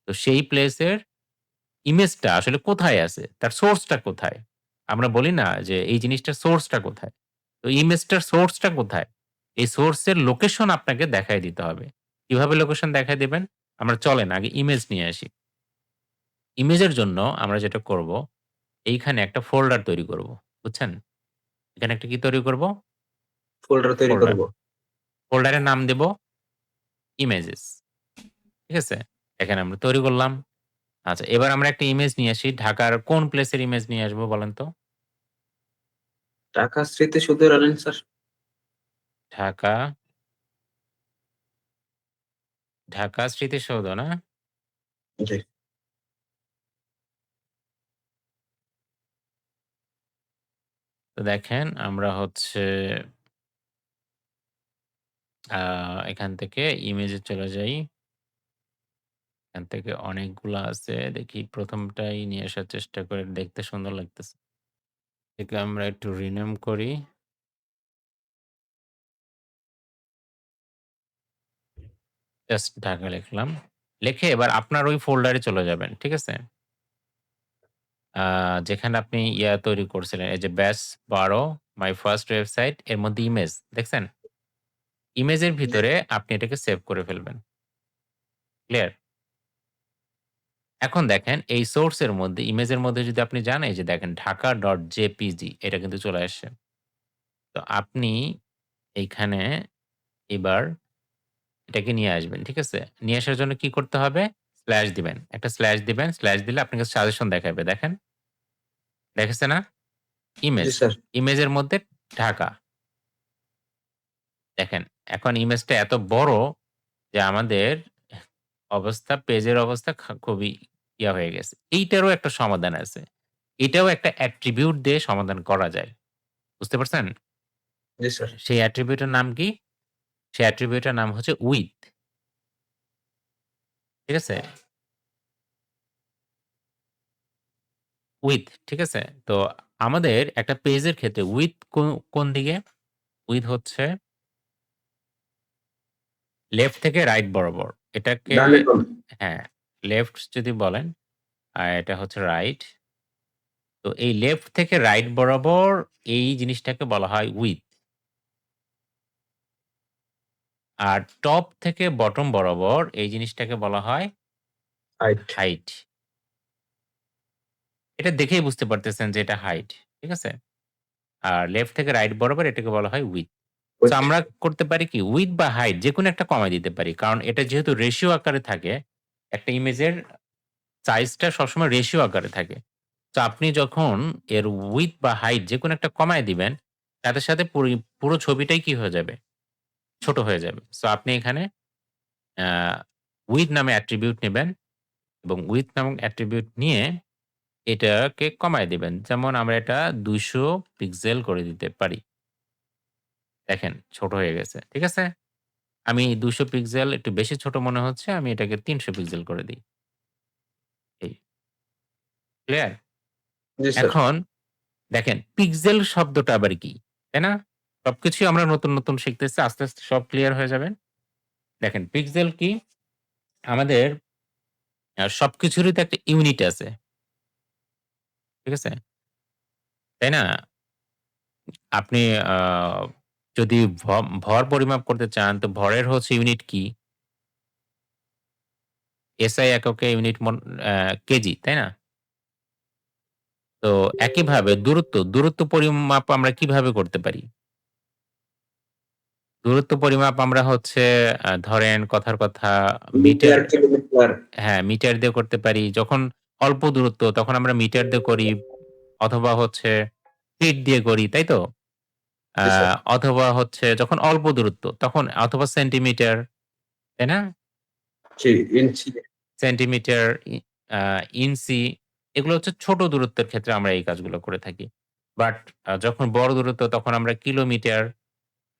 তো সেই প্লেসের ইমেজটা আসলে কোথায় আছে? তার সোর্সটা কোথায়? আমরা বলি না যে এই জিনিসটার সোর্সটা কোথায়? তো ইমেজটার সোর্সটা কোথায়? এই সোর্সের লোকেশন আপনাকে দেখায় দিতে হবে। কিভাবে লোকেশন দেখায় দিবেন? আমরা চলেন আগে ইমেজ নিয়ে আসি। ইমেজের জন্য আমরা যেটা করব, এইখানে একটা ফোল্ডার তৈরি করব। বুঝছেন? এখানে একটা কি তৈরি করব? ফোল্ডার তৈরি ফোল্ডার। করব। ফোল্ডারের নাম দেব ইমেজেস। ঠিক আছে? এখানে আমরা তৈরি করলাম। আচ্ছা, এবার আমরা একটা ইমেজ নিয়ে আসি। ঢাকার কোন প্লেসের ইমেজ নিয়ে আসবো বলেন তো? ঢাকা স্মৃতিসৌধের স্যার। ঢাকা, ঢাকা স্মৃতিসৌধ না? জি। তো দেখেন আমরা হচ্ছে আ এখান থেকে ইমেজে চলে যাই। এখান থেকে অনেকগুলা আছে। দেখি ১ম টাই নিয়ে আসার চেষ্টা করে দেখতে সুন্দর লাগতেছে। একে আমরা একটু রিনেম করি। জাস্ট ঢাকা লিখলাম। লিখে এবার আপনার ওই ফোল্ডারে চলে যাবেন। ঠিক আছে? আ যেখানে আপনি তৈরি করছিলেন এই যে ব্যাস ১২ মাই ফার্স্ট ওয়েবসাইট এর মধ্যে ইমেজ দেখছেন? ইমেজের ভিতরে আপনি এটাকে সেভ করে ফেলবেন। ক্লিয়ার? এখন দেখেন এই সোর্স এর মধ্যে ইমেজের মধ্যে যদি আপনি যান এই যে দেখেন ঢাকা.jpg এটা কিন্তু চলে আসছে। তো আপনি এইখানে এবার এটাকে নিয়ে আসবেন। ঠিক আছে? নিয়ে আসার জন্য কি করতে হবে? স্ল্যাশ দিবেন। একটা স্ল্যাশ দিবেন। স্ল্যাশ দিলে আপনাকে সাজেশন দেখাবে। দেখেন? দেখাচ্ছে না? জি ইমেজ। স্যার। ইমেজের মধ্যে ঢাকা। দেখেন এখন ইমেজটা এত বড় যে আমাদের পেজের অবস্থা খুবই হয়ে গেছে। এইটারও একটা সমাধান আছে। এটাও একটা অ্যাট্রিবিউট দিয়ে সমাধান করা যায়। বুঝতে পারছেন? জি স্যার। সেই অ্যাট্রিবিউট এর নাম কি? সেই অ্যাট্রিবিউট এর নাম হচ্ছে উইথ। ঠিক আছে? উইথ, ঠিক আছে? তো আমাদের একটা পেজের ক্ষেত্রে উইথ কোন দিকে? উইথ হচ্ছে লেফট থেকে রাইট বরাবর। এটাকে ডানে কোন? হ্যাঁ, লেফট যদি বলেন আর এটা হচ্ছে রাইট। তো এই লেফট থেকে রাইট বরাবর এই জিনিসটাকে বলা হয় উইথ। আর টপ থেকে বটম বরাবর এই জিনিসটাকে বলা হয় হাইট। হাইট। এটা দেখেই বুঝতে পারতেছেন যে এটা হাইট। ঠিক আছে? আর লেফট থেকে রাইট বরাবর এটাকে বলা হয় উইথ। সো আমরা করতে পারি কি উইথ বা হাইট যেকোনো একটা কমায় দিতে পারি। কারণ এটা যেহেতু রেশিও আকারে থাকে, একটা ইমেজের সাইজটা সবসময় রেশিও আকারে থাকে। তো আপনি যখন এর উইথ বা হাইট যেকোনো একটা কমায় দিবেন, সাথে, সাথে পুরো ছবিটাই কি হয়ে যাবে? ছোট হয়ে যাবে। সো আপনি এখানে আ উইথ নামে অ্যাট্রিবিউট নিবেন এবং উইথ নামক অ্যাট্রিবিউট নিয়ে এটাকে কমায় দিবেন। যেমন আমরা এটা ২০০ পিক্সেল করে দিতে পারি। দেখেন ছোট হয়ে গেছে। ঠিক আছে? আমি 200 পিক্সেল একটু বেশি ছোট মনে হচ্ছে, আমি এটাকে 300 পিক্সেল করে দিই। এই ক্লিয়ার? জি স্যার। এখন দেখেন পিক্সেল শব্দটা আবার কি? তাই না? সবকিছুই আমরা নতুন, নতুন শিখতেছি। আস্তে, আস্তে সব ক্লিয়ার হয়ে যাবেন। দেখেন পিক্সেল কি? আমাদের সবকিছুরই তো একটা ইউনিট আছে। ঠিক আছে? তাই না? আপনি আ যদি ভর পরিমাপ করতে চান তো ভরের হচ্ছে ইউনিট কি? এসআই এককে ইউনিট কেজি, তাই না? তো একইভাবে দূরত্ব পরিমাপ আমরা কিভাবে করতে পারি? দূরত্ব পরিমাপ আমরা হচ্ছে ধরেন কথার কথা মিটার, মিটার, কিলোমিটার। হ্যাঁ, মিটার দিয়ে করতে পারি। যখন অল্প দূরত্ব তখন আমরা মিটার দিয়ে করি অথবা হচ্ছে ফিট দিয়ে করি, তাই তো? আ জি স্যার। অথবা হচ্ছে যখন অল্প দূরত্ব তখন অথবা সেন্টিমিটার, তাই না? জি, ইঞ্চি। সেন্টিমিটার, আ ইঞ্চি এগুলো হচ্ছে ছোট দূরত্বের ক্ষেত্রে আমরা এই কাজগুলো করে থাকি। বাট যখন বড় দূরত্ব তখন আমরা কিলোমিটার,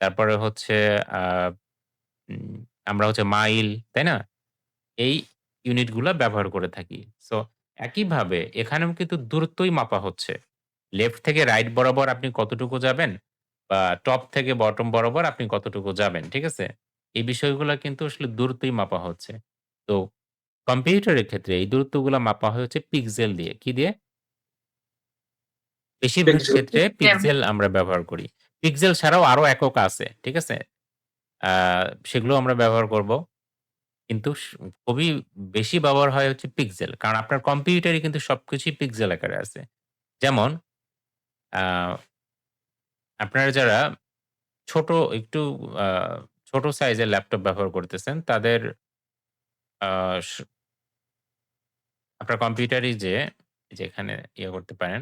তারপরে হচ্ছে আ উম আমরা হচ্ছে মাইল, তাই না? এই ইউনিটগুলা ব্যবহার করে থাকি। সো একইভাবে এখানেও কিন্তু দূরত্বই মাপা হচ্ছে। লেফট থেকে রাইট বরাবর আপনি কতটুকু যাবেন বা টপ থেকে বটম বরাবর আপনি কতটুকু যাবেন। ঠিক আছে? এই বিষয়গুলা কিন্তু আসলে দূরত্বই মাপা হচ্ছে। তো কম্পিউটারের ক্ষেত্রে এই দূরত্বগুলা মাপা হয় হচ্ছে পিক্সেল দিয়ে। কি দিয়ে? বেশিরভাগ পিক্সেল। ক্ষেত্রে পিক্সেল আমরা ব্যবহার করি। পিক্সেল ছাড়াও আরো একক আছে। ঠিক আছে? আ সেগুলো আমরা ব্যবহার করব। কিন্তু খুবই বেশি ব্যবহার হয় হচ্ছে পিক্সেল। কারণ আপনার কম্পিউটারে কিন্তু সবকিছুই পিক্সেল আকারে আছে। যেমন আ আপনারা যারা ছোট একটু আ ছোট সাইজের ল্যাপটপ ব্যবহার করতেছেন তাদের আ স আপনার কম্পিউটারে যে এখানে ইয়ে করতে পারেন,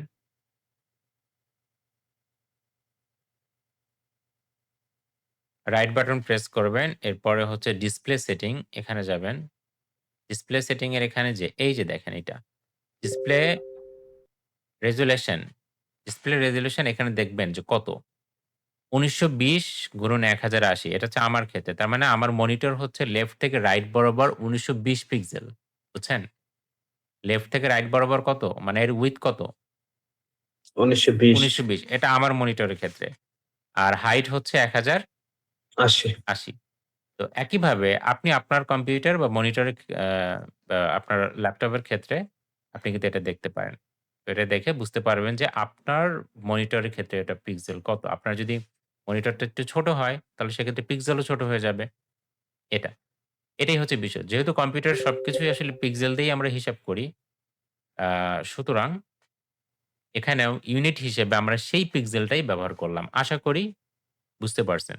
রাইট বাটন প্রেস করবেন। এরপরে হচ্ছে ডিসপ্লে সেটিং এখানে যাবেন। ডিসপ্লে সেটিং এর এখানে যে এই যে দেখেন এটা ডিসপ্লে রেজোলিউশন, ডিসপ্লে রেজোলিউশন এখানে দেখবেন যে কত? ১৯২০x১০৮০ এটা হচ্ছে আমার ক্ষেত্রে। তার মানে আমার মনিটর হচ্ছে লেফট থেকে রাইট বরাবর ১৯২০ পিক্সেল। বুঝছেন? লেফট থেকে রাইট বরাবর কত? মানে এর উইডথ কত? ১৯২০, ১৯২০ এটা আমার মনিটরের ক্ষেত্রে। আর হাইট হচ্ছে ৮০। ১০৮০। তো একইভাবে আপনি আপনার কম্পিউটার বা মনিটরে বা আপনার ল্যাপটপের ক্ষেত্রে আপনি কিন্তু এটা দেখতে পারেন। তো এটা দেখে বুঝতে পারবেন যে আপনার মনিটরের ক্ষেত্রে এটা পিক্সেল কত। আপনার যদি মনিটরটা একটু ছোট হয় তাহলে সেক্ষেত্রে পিক্সেলও ছোট হয়ে যাবে। এটা। এটাই হচ্ছে বিষয়। যেহেতু কম্পিউটারের সবকিছুই আসলে পিক্সেল দিয়েই আমরা হিসাব করি। আ সুতরাং এখানেও ইউনিট হিসেবে আমরা সেই পিক্সেলটাই ব্যবহার করলাম। আশা করি বুঝতে পারছেন।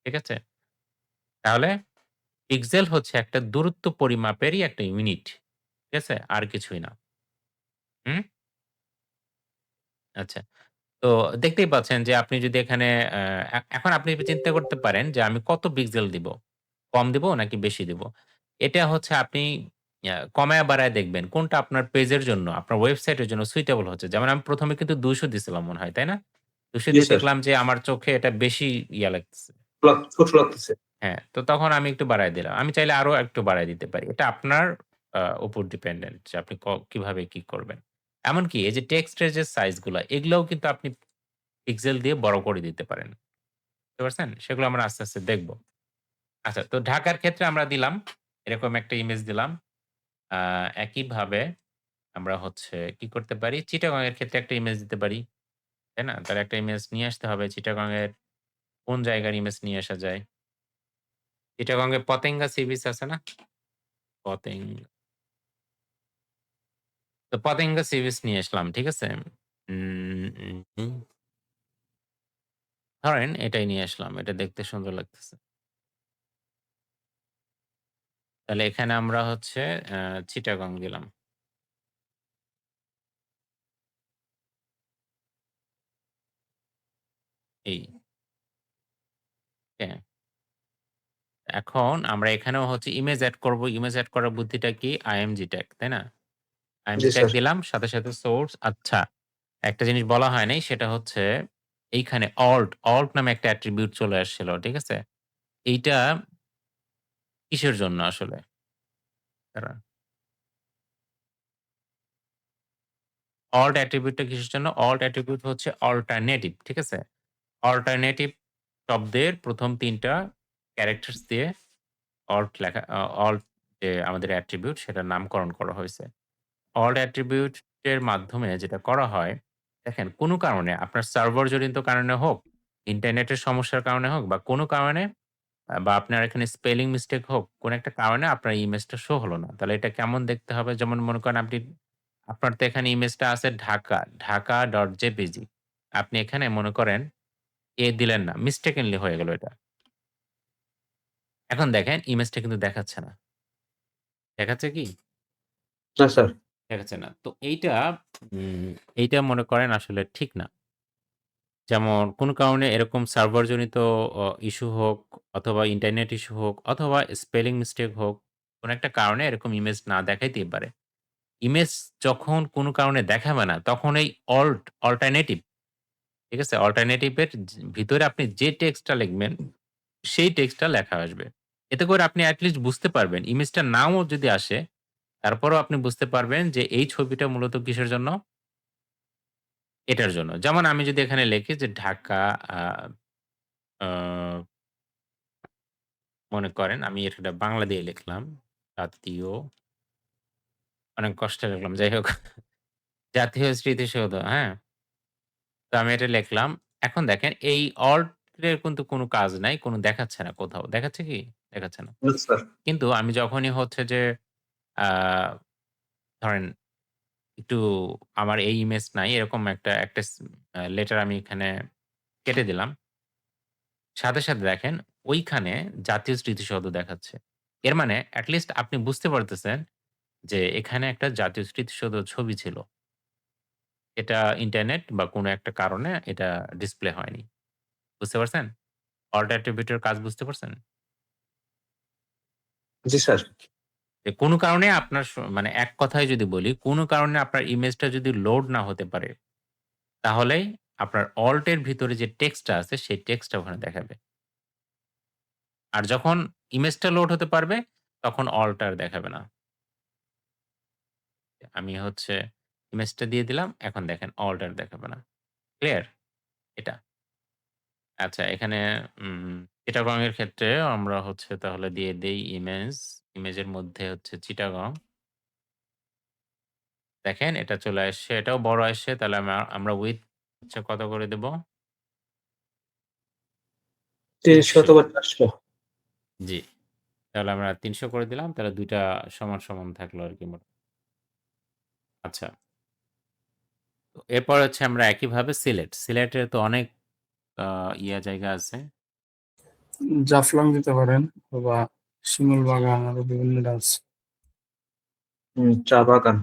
ঠিক আছে? তাহলে পিক্সেল হচ্ছে একটা দূরত্ব পরিমাপেরই একটা ইউনিট। ঠিক আছে? আর কিছুই না। হুম? আচ্ছা। তো দেখতেই পাচ্ছেন যে আপনি যদি এখানে এখন আপনি চিন্তা করতে পারেন যে আমি কত পিক্সেল দিব? কম দিব নাকি বেশি দিব? এটা হচ্ছে আপনি কমায়া বাড়ায় দেখবেন কোনটা আপনার পেজের জন্য, আপনার ওয়েবসাইটের জন্য সুইটেবল হচ্ছে। যেমন আমি ১ম এ কিন্তু ২০০ দিছিলাম মনে হয়, তাই না? ২০০ জি দিয়ে স্যার। দেখলাম যে আমার চোখে এটা বেশি ইয়া লাগতেছে। ছোট লাগতেছে। হ্যাঁ, তো তখন আমি একটু বাড়ায় দিলাম। আমি চাইলে আরো একটু বাড়ায় দিতে পারি। এটা আপনার উপর ডিপেন্ডেন্ট যে আপনি কিভাবে কি করবেন। এমনকি এই যে টেক্সট এর যে সাইজ গুলা এগুলাও কিন্তু আপনি পিক্সেল দিয়ে বড় করে দিতে পারেন। বুঝতে পারছেন? সেগুলো আমরা আস্তে, আস্তে দেখব। আচ্ছা তো ঢাকার ক্ষেত্রে আমরা দিলাম। এরকম একটা ইমেজ দিলাম। আ একইভাবে আমরা হচ্ছে কি করতে পারি? চিটাগং এর ক্ষেত্রে একটা ইমেজ দিতে পারি। তাই না? তাহলে একটা ইমেজ নিয়ে আসতে হবে। চিটাগং এর কোন জায়গার ইমেজ নিয়ে আসা যায়? চিটাগং এ পতেঙ্গা সি বিচ আছে না? পতেং তো পতেঙ্গা সি বিচ নিয়ে আসলাম। ঠিক আছে? উম উম ধরেন এটাই নিয়ে আসলাম। এটা দেখতে সুন্দর লাগতেছে। তাহলে এখানে আমরা হচ্ছে চিটাগং দিলাম। এই। হ্যাঁ। এখন আমরা এখানেও হচ্ছে ইমেজ এড করব। ইমেজ এড করার বুদ্ধিটা কি? IMG ট্যাগ, তাই না? জি IMG ট্যাগ স্যার। দিলাম। সাথে, সাথে সোর্স আচ্ছা। একটা জিনিস বলা হয় নাই সেটা হচ্ছে এইখানে alt নামে একটা অ্যাট্রিবিউট চলে আসছিল। ঠিক আছে? এইটা কিসের জন্য আসলে? দাঁড়ান। alt অ্যাট্রিবিউটটা কিসের জন্য? alt অ্যাট্রিবিউট হচ্ছে অল্টারনেটিভ, ঠিক আছে? অল্টারনেটিভ শব্দের ১ম ৩ টা ক্যারেক্টারস দিয়ে alt যে আমাদের অ্যাট্রিবিউট সেটার নামকরণ করা হয়েছে। alt অ্যাট্রিবিউট এর মাধ্যমে যেটা করা হয়, দেখেন কোনো কারণে আপনার সার্ভার জনিত কারণে হোক, ইন্টারনেটের সমস্যার কারণে হোক বা কোনো কারণে বা আপনার এখানে স্পেলিং মিস্টেক হোক, কোনো একটা কারণে আপনার ইমেজটা শো হলো না। তাহলে এটা কেমন দেখতে হবে? যেমন মনে করেন আপনার তো এখানে ইমেজটা আছে ঢাকা.jpg আপনি এখানে মনে করেন দিলেন না। mistakenly হয়ে গেল এটা। এখন দেখেন ইমেজটা কিন্তু দেখাচ্ছে না। দেখাচ্ছে কি? না স্যার। দেখাচ্ছে না। তো এইটা মনে করেন আসলে ঠিক না। যেমন কোনো কারণে এরকম সার্ভার জনিত ইস্যু হোক অথবা ইন্টারনেট ইস্যু হোক অথবা স্পেলিং মিস্টেক হোক, কোনো একটা কারণে এরকম ইমেজ না দেখাইতেই পারে। ইমেজ যখন কোনো কারণে দেখাবে না, তখন এই অল্টারনেটিভ, ঠিক আছে? অল্টারনেটিভ এর ভিতরে আপনি যে টেক্সটটা লিখবেন, সেই টেক্সটটা লেখা আসবে। এতে করে আপনি এট লিস্ট বুঝতে পারবেন। ইমেজটা নাও যদি আসে, তারপরেও আপনি বুঝতে পারবেন যে এই ছবিটা মূলত কিসের জন্য? এটার জন্য। যেমন আমি যদি এখানে লিখি যে ঢাকা আ আ মনে করেন আমি এটা বাংলা দিয়ে লিখলাম। জাতীয় অনেক কষ্টে লিখলাম। যাই হোক, জাতীয় স্মৃতিসৌধ, হ্যাঁ? তো আমি এটা লিখলাম। এখন দেখেন এই অল্ট এর কিন্তু কোনো কাজ নাই। কোনো দেখাচ্ছে না কোথাও। দেখাচ্ছে কি? দেখাচ্ছে না। না স্যার। কিন্তু আমি যখনই হচ্ছে যে আ ধরেন একটু আমার এই ইমেজ নাই এরকম একটা লেটার আমি এখানে কেটে দিলাম। সাথে দেখেন ওইখানে জাতীয় স্মৃতিসৌধ দেখাচ্ছে। এর মানে এট লিস্ট আপনি বুঝতে পারতেছেন যে এখানে একটা জাতীয় স্মৃতিসৌধ ছবি ছিল। এটা ইন্টারনেট বা কোনো একটা কারণে এটা ডিসপ্লে হয়নি। বুঝতে পারছেন? অল্ট অ্যাট্রিবিউট এর কাজ বুঝতে পারছেন? জি স্যার। যে কোনো কারণে আপনার মানে এক কথায় যদি বলি, কোনো কারণে আপনার ইমেজটা যদি লোড না হতে পারে, তাহলেই আপনার অল্ট এর ভিতরে যে টেক্সটটা আছে সেই টেক্সটটা ওখানে দেখাবে। আর যখন ইমেজটা লোড হতে পারবে, তখন অল্ট আর দেখাবে না। আমি হচ্ছে ইমেজটা দিয়ে দিলাম। এখন দেখেন অল্ট আর দেখাবে না। ক্লিয়ার? এটা। আচ্ছা এখানে চিটাগং এর ক্ষেত্রে আমরা হচ্ছে তাহলে দিয়ে দেই ইমেজ। ইমেজের মধ্যে হচ্ছে চিটাগং। দেখেন এটা চলে আসছে। এটাও বড় আসছে। তাহলে আমরা উইথ হচ্ছে কত করে দেব? ৩০০ ৩০০। অথবা ৪০০। জি। তাহলে আমরা ৩০০ করে দিলাম। তাহলে ২ টা সমান থাকলো আরকি আচ্ছা। তো এরপর হচ্ছে আমরা একইভাবে সিলেট। সিলেটের তো অনেক আ জায়গা আছে। জাফলং দিতে পারেন অথবা শিমুল বাগান আরো বিভিন্ন ডান্স। চা বাগান।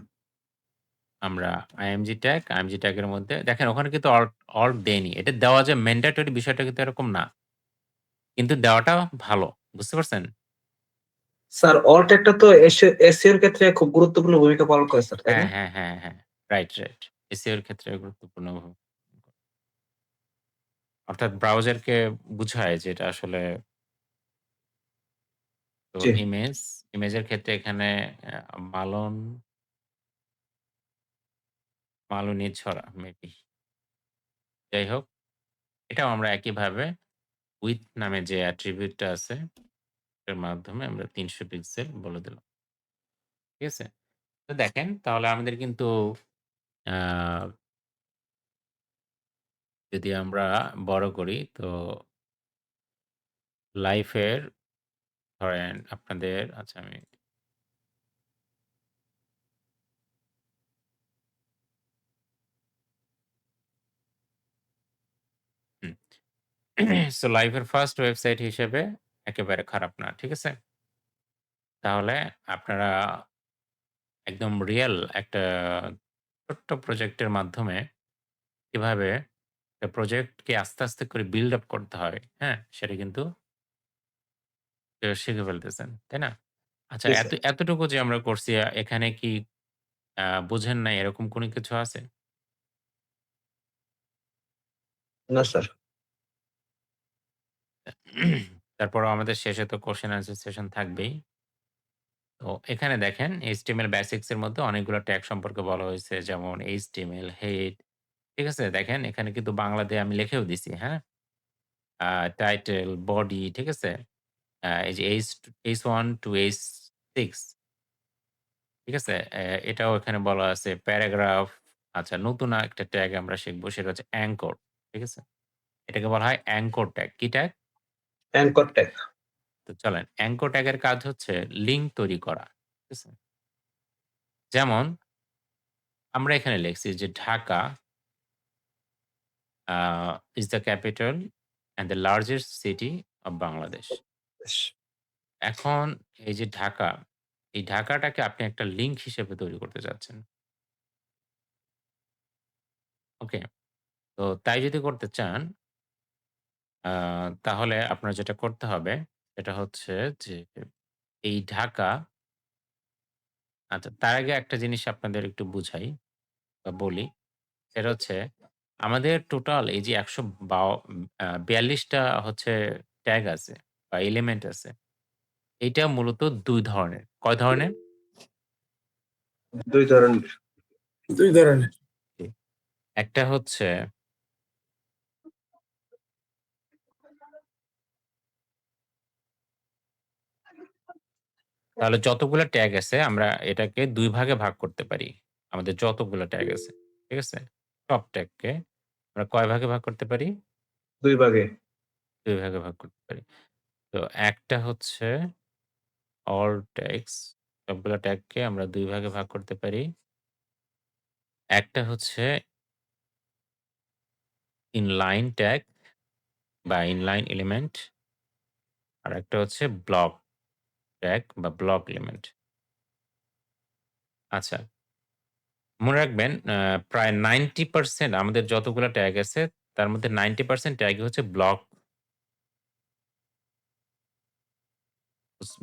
আমরা আইএমজি ট্যাগের মধ্যে দেখেন ওখানে কিন্তু অল্ট দেয়নি। এটা দেওয়া যে ম্যান্ডেটরি বিষয়টা কিন্তু এরকম না। কিন্তু দেওয়াটা ভালো। বুঝতে পারছেন? স্যার অল্ট একটা তো এসইও এর ক্ষেত্রে খুব গুরুত্বপূর্ণ ভূমিকা পালন করে স্যার, তাই না? হ্যাঁ। রাইট। এসইও এর ক্ষেত্রে গুরুত্বপূর্ণ অর্থাৎ ব্রাউজারকে বুঝায় যে এটা আসলে তো জি। ইমেজের ক্ষেত্রে এখানে মালন মালনী ছড়া মেবি। যাই হোক, এটাও আমরা একইভাবে উইথ নামে যে অ্যাট্রিবিউটটা আছে এর মাধ্যমে আমরা ৩০০ পিক্সেল বলে দিলাম। ঠিক আছে? তো দেখেন তাহলে আমাদের কিন্তু আ যদি আমরা বড় করি তো লাইফের ধরেন আপনাদের আচ্ছা আমি হুম। সো লাইফের ফার্স্ট ওয়েবসাইট হিসেবে একেবারে খারাপ না। ঠিক আছে? তাহলে আপনারা একদম রিয়াল একটা ছোট্ট প্রজেক্টের মাধ্যমে কিভাবে একটা প্রজেক্টকে আস্তে করে বিল্ড আপ করতে হয়, হ্যাঁ? সেটা কিন্তু শিখে ফেলতেছেন। তাই না? আচ্ছা জি স্যার। এতটুকু যে আমরা করছি এখানে কি বুঝেন নাই এরকম কোনো কিছু আছে? না স্যার। তারপরেও আমাদের শেষে তো কোয়েশ্চেন আনসার সেশন থাকবেই। তো এখানে দেখেন HTML বেসিকস এর মধ্যে অনেকগুলো ট্যাগ সম্পর্কে বলা হয়েছে যেমন HTML, হেড, ঠিক আছে? দেখেন এখানে কিন্তু বাংলাতে আমি লিখেও দিছি, হ্যাঁ? টাইটেল, বডি, ঠিক আছে? এই যে H1 to H6, ঠিক আছে? এটাও এখানে বলা আছে প্যারাগ্রাফ। আচ্ছা, নতুন আরেকটা ট্যাগ আমরা শিখব সেটা হচ্ছে অ্যাঙ্কর, ঠিক আছে? এটাকে বলা হয় অ্যাঙ্কর ট্যাগ। কি ট্যাগ? Anchor tag. তো চলেন অ্যাঙ্কর ট্যাগের কাজ হচ্ছে লিঙ্ক তৈরি করা, ঠিক আছে? যেমন আমরা এখানে লিখছি যে Dhaka is the capital and the largest city of Bangladesh. এখন এই যে ঢাকা, এই ঢাকাটাকে আপনি একটা লিঙ্ক হিসেবে তৈরি করতে চাচ্ছেন। ওকে? তো তাই যদি করতে চান আ তাহলে আপনার যেটা করতে হবে সেটা হচ্ছে যে এই ঢাকা, আচ্ছা তার আগে একটা জিনিস আপনাদের একটু বুঝাই বা বলি। সেটা হচ্ছে আমাদের টোটাল এই যে ১৪২ টা হচ্ছে ট্যাগ আছে বা এলিমেন্ট আছে। এইটা মূলত ২ ধরনের। কয় ধরনের? ২ ধরনের। 2 ধরনের। জি। একটা হচ্ছে তাহলে যতগুলা ট্যাগ আছে আমরা এটাকে ২ ভাগে ভাগ করতে পারি। আমাদের যতগুলা ট্যাগ আছে। ঠিক আছে? সব ট্যাগকে আমরা কয় ভাগে ভাগ করতে পারি? ২ ভাগে। ২ ভাগে ভাগ করতে পারি। তো একটা হচ্ছে অল ট্যাগস, সবগুলা ট্যাগকে আমরা ২ ভাগে ভাগ করতে পারি। একটা হচ্ছে ইনলাইন ট্যাগ বা ইনলাইন এলিমেন্ট। আরেকটা হচ্ছে ব্লক ট্যাগ বা ব্লক এলিমেন্ট। আচ্ছা, মনে রাখবেন প্রায় 90% আমাদের যতগুলা ট্যাগ আছে তার মধ্যে 90% ট্যাগই হচ্ছে ব্লক।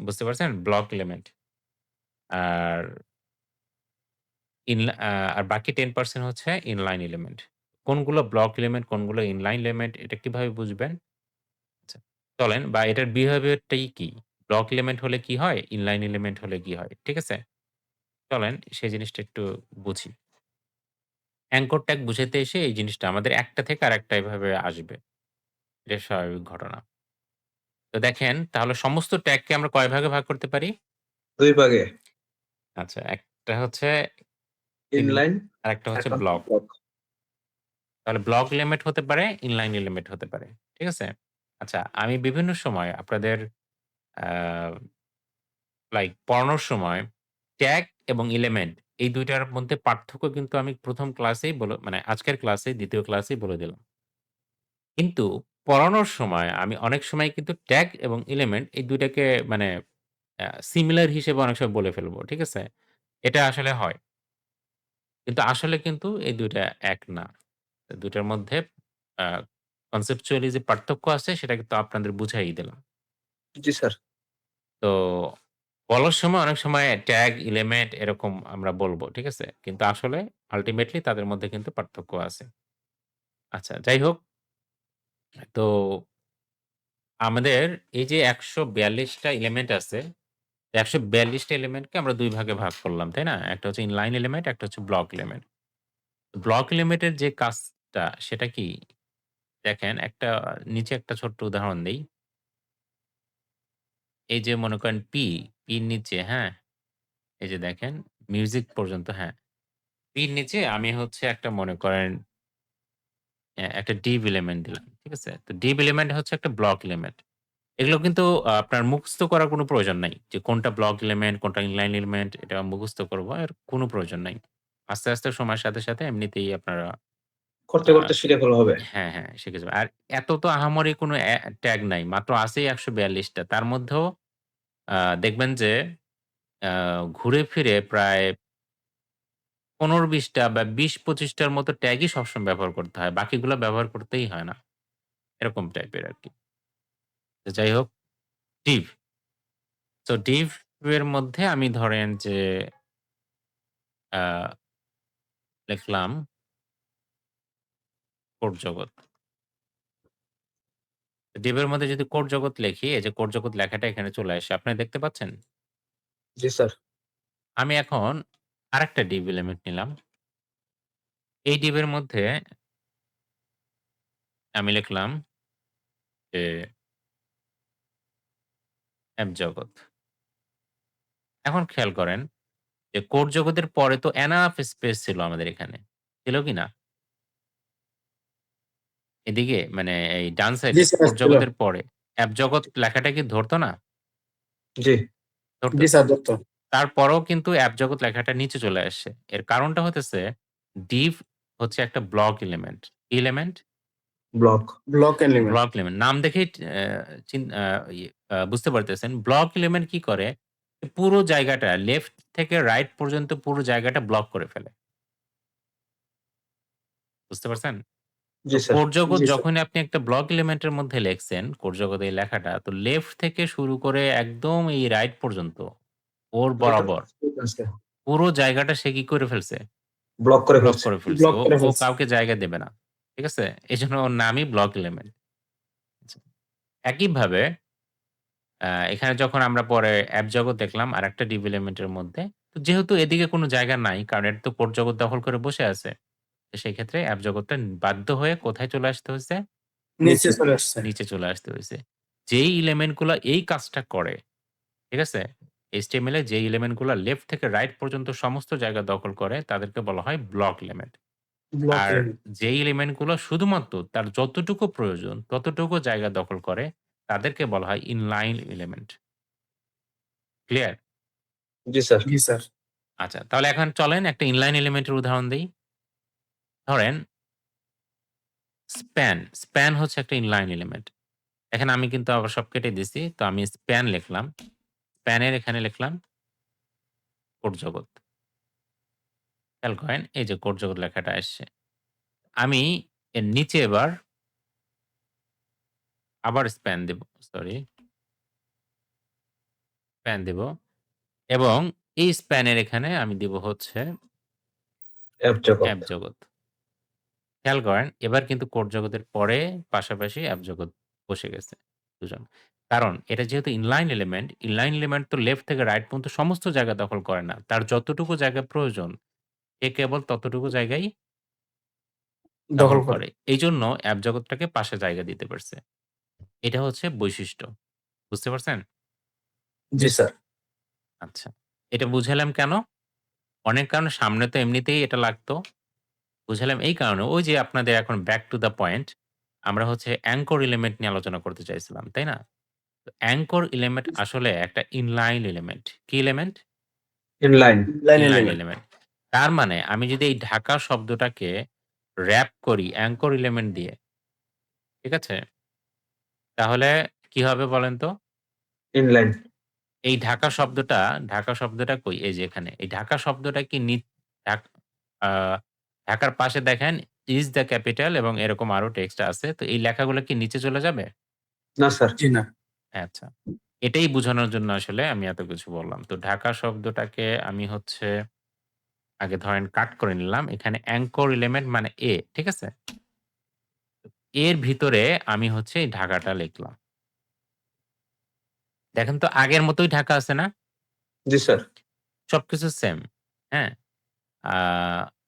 বুঝতে পারছেন? Block element. আর আর বাকি 10% হচ্ছে ইনলাইন এলিমেন্ট। কোনগুলো ব্লক এলিমেন্ট, কোনগুলো ইনলাইন এলিমেন্ট এটা কিভাবে বুঝবেন? আচ্ছা, চলেন বা এটার বিহেভিয়ার টাই কি? ব্লক এলিমেন্ট হলে কি হয়? ইনলাইন এলিমেন্ট হলে কি হয়? ঠিক আছে? চলেন সেই জিনিসটা একটু বুঝি। অ্যাঙ্কর ট্যাগ বুঝাতে এসে এই জিনিসটা আমাদের একটা থেকে আরেকটা এভাবে আসবে। এটা স্বাভাবিক ঘটনা। তো দেখেন তাহলে সমস্ত ট্যাগকে আমরা কয় ভাগে ভাগ করতে পারি? ২ ভাগে। আচ্ছা, একটা হচ্ছে ইনলাইন, আরেকটা হচ্ছে একটা ব্লক। ব্লক। তাহলে ব্লক এলিমেন্ট হতে পারে, ইনলাইন এলিমেন্ট হতে পারে। ঠিক আছে? আচ্ছা, আমি বিভিন্ন সময় আপনাদের আ পড়ানোর সময় ট্যাগ এবং এলিমেন্ট এই ২ টার মধ্যে পার্থক্য কিন্তু আমি ১ম ক্লাসেই মানে আজকের ক্লাসে ২য় ক্লাসেই বলে দিলাম। কিন্তু পড়ানোর সময় আমি অনেক সময় কিন্তু ট্যাগ এবং এলিমেন্ট এই ২ টাকে মানে সিমিলার হিসেবে অনেক সময় বলে ফেলবো। ঠিক আছে? এটা আসলে হয়। কিন্তু আসলে কিন্তু এই ২ টা এক না। ২ টার মধ্যে আ কনসেপচুয়ালি যে পার্থক্য আছে সেটা কিন্তু আপনাদের বুঝাই দিলাম। জি স্যার। তো বলার সময় অনেক সময় ট্যাগ, এলিমেন্ট এরকম আমরা বলব। ঠিক আছে? কিন্তু আসলে আল্টিমেটলি তাদের মধ্যে কিন্তু পার্থক্য আছে। আচ্ছা, যাই হোক, তো আমাদের এই যে ১৪২ টা এলিমেন্ট আছে, ১৪২ টা এলিমেন্টকে আমরা ২ ভাগে ভাগ করলাম, তাই না? একটা হচ্ছে ইনলাইন এলিমেন্ট, একটা হচ্ছে ব্লক এলিমেন্ট। ব্লক এলিমেন্টের যে কাজটা সেটা কি? দেখেন নিচে একটা ছোট্ট উদাহরণ দেই। এই যে মনে করেন পির নিচে, হ্যাঁ? এই যে দেখেন মিউজিক পর্যন্ত, হ্যাঁ। পির নিচে আমি হচ্ছে একটা মনে করেন একটা ডিভ এলিমেন্ট দিলাম। ঠিক আছে? তো ডিভ এলিমেন্ট হচ্ছে একটা ব্লক এলিমেন্ট। এগুলো কিন্তু আপনার মুখস্থ করার কোনো প্রয়োজন নাই। যে কোনটা ব্লক এলিমেন্ট, কোনটা ইনলাইন এলিমেন্ট এটা মুখস্থ করব এর কোনো প্রয়োজন নাই। আস্তে, আস্তে সময়ের সাথে, সাথে এমনিতেই আপনারা করতে, আ করতে শিখে ফেলা হবে। হ্যাঁ, হ্যাঁ শিখে যাবেন। আর এত তো আহামরি কোনো ট্যাগ নাই। মাত্র আছেই ১৪২ টা। তার মধ্যেও দেখবেন যে আ ঘুরে ফিরে প্রায় ১৫-২০ টা বা ২০-২৫ টার মতো ট্যাগই সবসময় ব্যবহার করতে হয়। বাকিগুলো ব্যবহার করতেই হয় না। এরকম টাইপের আরকি। তো যাই হোক, div। তো div এর মধ্যে আমি ধরেন যে আ লিখলাম কোড জগৎ। ডিভের মধ্যে যদি কোড জগৎ লিখি, এই যে কোড জগৎ লেখাটা এখানে চলে আসে। আপনারা দেখতে পাচ্ছেন? জি স্যার। আমি এখন আরেকটা ডিভ এলিমেন্ট নিলাম। এই ডিভের মধ্যে আমি লিখলাম যে অ্যাপ জগৎ। এখন খেয়াল করেন যে কোড জগতের পরে তো এনাফ স্পেস ছিল আমাদের এখানে। ছিল কি না? এদিকে মানে এই ডান জি সাইডে স্যার কোড ছিল। জগতের পরে অ্যাপ জগৎ লেখাটা কি ধরতো না? জি। ধরতো। জি স্যার দত্ত। তারপরেও কিন্তু অ্যাপ জগৎ লেখাটা নিচে চলে আসছে। এর কারণটা হতেছে ডিভ হচ্ছে একটা ব্লক এলিমেন্ট। কি element? Block. Block element. Block element. নাম দেখেই বুঝতে পারতেছেন ব্লক এলিমেন্ট কি করে? পুরো জায়গাটা লেফট থেকে রাইট পর্যন্ত পুরো জায়গাটা ব্লক করে ফেলে। বুঝতে পারছেন? জি স্যার। কোড জগৎ জি স্যার। যখনই আপনি একটা ব্লক এলিমেন্টের মধ্যে লেখছেন, কোড জগতে এই লেখাটা তো লেফট থেকে শুরু করে একদম এই রাইট পর্যন্ত ওর বরাবর পুরো জায়গাটা সে কি করে ফেলছে? ব্লক করে ব্লক ফেলছে। করে ফেলছে। ব্লক করে ও ফেলছে। কাউকে জায়গা দেবে না। ঠিক আছে? এজন্য ওর নামই ব্লক এলিমেন্ট। আচ্ছা। একইভাবে এখানে যখন আমরা পরে অ্যাপ জগৎ দেখলাম আরেকটা ডিভ এলিমেন্টের মধ্যে। তো যেহেতু এদিকে কোনো জায়গা নাই কারণ এটা তো কোড জগৎ দখল করে বসে আছে। তো সেই ক্ষেত্রে অ্যাপ জগৎটা বাধ্য হয়ে কোথায় চলে আসতে হইছে? নিচে চলে আসছে। নিচে চলে আসতে হইছে। যেই এলিমেন্ট গুলা এই কাজটা করে, ঠিক আছে? HTML এ যেই এলিমেন্ট গুলা লেফট থেকে রাইট পর্যন্ত সমস্ত জায়গা দখল করে তাদেরকে বলা হয় ব্লক এলিমেন্ট। ব্লক আর এলিমেন্ট। যেই এলিমেন্ট গুলো শুধুমাত্র তার যতটুকু প্রয়োজন ততটুকু জায়গা দখল করে তাদেরকে বলা হয় ইনলাইন এলিমেন্ট। ক্লিয়ার? জি স্যার। জি স্যার। আচ্ছা, তাহলে এখন চলেন একটা ইনলাইন এলিমেন্টের উদাহরণ দেই। ধরেন স্প্যান। স্প্যান হচ্ছে একটা ইনলাইন এলিমেন্ট। এখানে আমি কিন্তু আবার সব কেটে দিছি। তো আমি স্প্যান লিখলাম। স্প্যানের এখানে লিখলাম কোড জগৎ। খেয়াল করেন এই যে কোড জগৎ লেখাটা আসছে। আমি এর নিচে এবার আবার স্প্যান দেব। সরি। স্প্যান দেব এবং এই স্প্যানের এখানে আমি দিব হচ্ছে অ্যাপ জগৎ। অ্যাপ জগৎ। খেয়াল করেন এবার কিন্তু কোড জগতের পরে পাশাপাশি অ্যাপ জগৎ বসে গেছে দুজন। কারণ এটা যেহেতু ইনলাইন এলিমেন্ট তো লেফট থেকে রাইট পর্যন্ত সমস্ত জায়গা দখল করে না। তার যতটুকু জায়গা প্রয়োজন সে কেবল ততটুকু জায়গায় দখল দখল করে। করে। এইজন্য অ্যাপ জগৎটাকে পাশে জায়গা দিতে পারছে। এটা হচ্ছে বৈশিষ্ট্য। বুঝতে পারছেন? জি স্যার। আচ্ছা। এটা বুঝালাম কেন? অনেক কারণ সামনে তো এমনিতেই এটা লাগতো। বুঝালাম এই কারণে ওই যে আপনাদের এখন ব্যাক টু দ্য পয়েন্ট আমরা হচ্ছে অ্যাঙ্কর এলিমেন্ট নিয়ে আলোচনা করতে চাইছিলাম, তাই না? তো অ্যাঙ্কর এলিমেন্ট আসলে একটা ইনলাইন এলিমেন্ট। কি element? Inline. Line inline element. Element. তার মানে আমি যদি এই ঢাকা শব্দটাকে র‍্যাপ করি অ্যাঙ্কর এলিমেন্ট দিয়ে, ঠিক আছে? তাহলে কি হবে বলেন তো? ইনলাইন। এই ঢাকা শব্দটা কই? এই যে এখানে। এই ঢাকা শব্দটা কি ঢাক আ ঢাকার পাশে দেখেন ইস দ্য ক্যাপিটাল এবং এরকম আরো টেক্সট আছে। তো এই লেখাগুলো কি নিচে চলে যাবে? না স্যার। জি না। আচ্ছা। এটাই বুঝানোর জন্য আসলে আমি এত কিছু বললাম। তো ঢাকা শব্দটাকে আমি হচ্ছে আগে ধরেন কাট করে নিলাম। এখানে অ্যাঙ্কর এলিমেন্ট মানে এ, ঠিক আছে? এর ভিতরে আমি হচ্ছে এই ঢাকাটা লিখলাম। দেখেন তো আগের মতোই ঢাকা আছে না? জি স্যার। সবকিছু সেম। হ্যাঁ? আ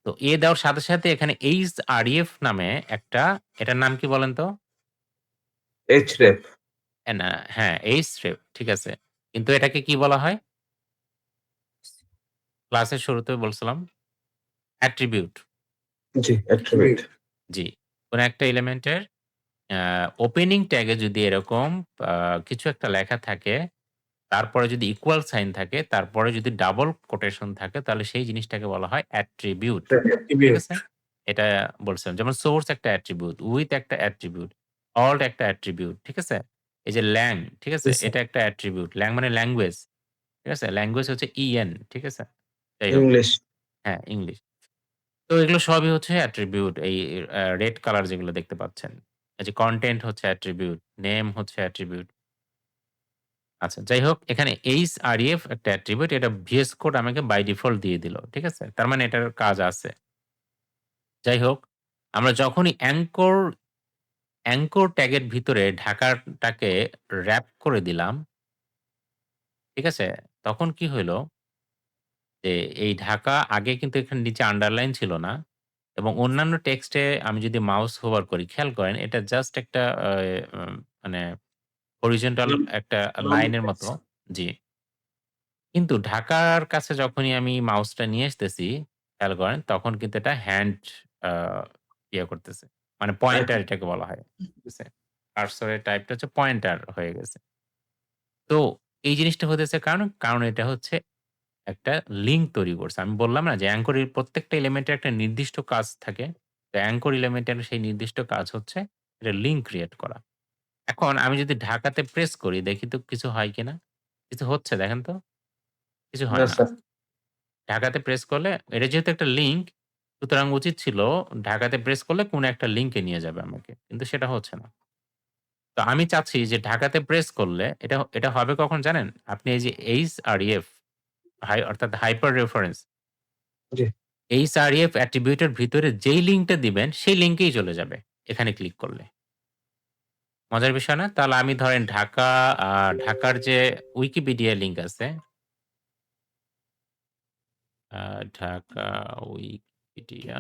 তো এ দেওয়ার সাথে, সাথে এখানে HREF নামে একটা এটার নাম কি বলেন তো? href। না হ্যাঁ, href ঠিক আছে। কিন্তু এটাকে কি বলা হয়? ক্লাসের শুরুতে বলছিলাম অ্যাট্রিবিউট। জি, অ্যাট্রিবিউট। জি। কোন একটা এলিমেন্টের আ ওপেনিং ট্যাগে যদি এরকম আ কিছু একটা লেখা থাকে, তারপরে যদি ইকুয়াল সাইন থাকে, তারপরে যদি ডাবল কোটেশন থাকে তাহলে সেই জিনিসটাকে বলা হয় অ্যাট্রিবিউট। ঠিক অ্যাট্রিবিউট। আছে? এটা বলছিলাম। যেমন সোর্স একটা অ্যাট্রিবিউট, উইথ একটা অ্যাট্রিবিউট, অল্ট একটা অ্যাট্রিবিউট। ঠিক আছে? এই যে ল্যাং, ঠিক আছে? জি স্যার। এটা একটা অ্যাট্রিবিউট। ল্যাং মানে ল্যাঙ্গুয়েজ। ঠিক আছে? ল্যাঙ্গুয়েজ হচ্ছে EN ঠিক আছে? যাই হোক ইংলিশ। হ্যাঁ, ইংলিশ। তো এগুলো সবই হচ্ছে অ্যাট্রিবিউট। এই রেড কালার যেগুলো দেখতে পাচ্ছেন। এই যে কনটেন্ট হচ্ছে অ্যাট্রিবিউট, নেম হচ্ছে অ্যাট্রিবিউট। আচ্ছা যাই হোক এখানে HREF একটা অ্যাট্রিবিউট এটা VS কোড আমাকে বাই ডিফল্ট দিয়ে দিল। ঠিক আছে? তার মানে এটার কাজ আছে। যাই হোক আমরা যখনই অ্যাঙ্কর ট্যাগের ভিতরে ঢাকাটাকে র‍্যাপ করে দিলাম। ঠিক আছে? তখন কি হইলো যে এই ঢাকা আগে কিন্তু এখানে নিচে আন্ডারলাইন ছিল না এবং অন্যান্য টেক্সটে আমি যদি মাউস হোভার করি, খেয়াল করেন এটা জাস্ট একটা উম মানে হরিজন্টাল একটা লাইনের মতো। জি। কিন্তু ঢাকার কাছে যখনই আমি মাউসটা নিয়ে আসতেছি, খেয়াল করেন তখন কিন্তু এটা হ্যান্ড আ ইয়ে করতেছে। মানে পয়েন্টার এটাকে বলা হয়। ঠিক আছে? কার্সরের টাইপটা হচ্ছে পয়েন্টার হয়ে গেছে। তো এই জিনিসটা হতেছে কারণ এটা হচ্ছে একটা লিঙ্ক তৈরি করছে। আমি বললাম না যে অ্যাঙ্কর এর প্রত্যেকটা এলিমেন্টের একটা নির্দিষ্ট কাজ থাকে। তো অ্যাঙ্কর এলিমেন্টের সেই নির্দিষ্ট কাজ হচ্ছে এটা লিঙ্ক ক্রিয়েট করা। এখন আমি যদি ঢাকাতে প্রেস করি দেখি তো কিছু হয় কিনা? কিছু হচ্ছে দেখেন তো? কিছু না হয় না। স্যার। ঢাকাতে প্রেস করলে এটা যেহেতু একটা লিঙ্ক সুতরাং উচিত ছিল ঢাকাতে প্রেস করলে কোনো একটা লিঙ্কে নিয়ে যাবে আমাকে। কিন্তু সেটা হচ্ছে না। তো আমি চাচ্ছি যে ঢাকাতে প্রেস করলে এটা হবে কখন জানেন? আপনি এই যে HREF অর্থাৎ হাইপার রেফারেন্স জি। HREF অ্যাট্রিবিউট এর ভিতরে যেই লিঙ্কটা দিবেন সেই লিঙ্কেই চলে যাবে এখানে ক্লিক করলে। মজার বিষয় না? তাহলে আমি ধরেন ঢাকার যে উইকিপিডিয়া লিঙ্ক আছে ঢাকা উইকিপিডিয়া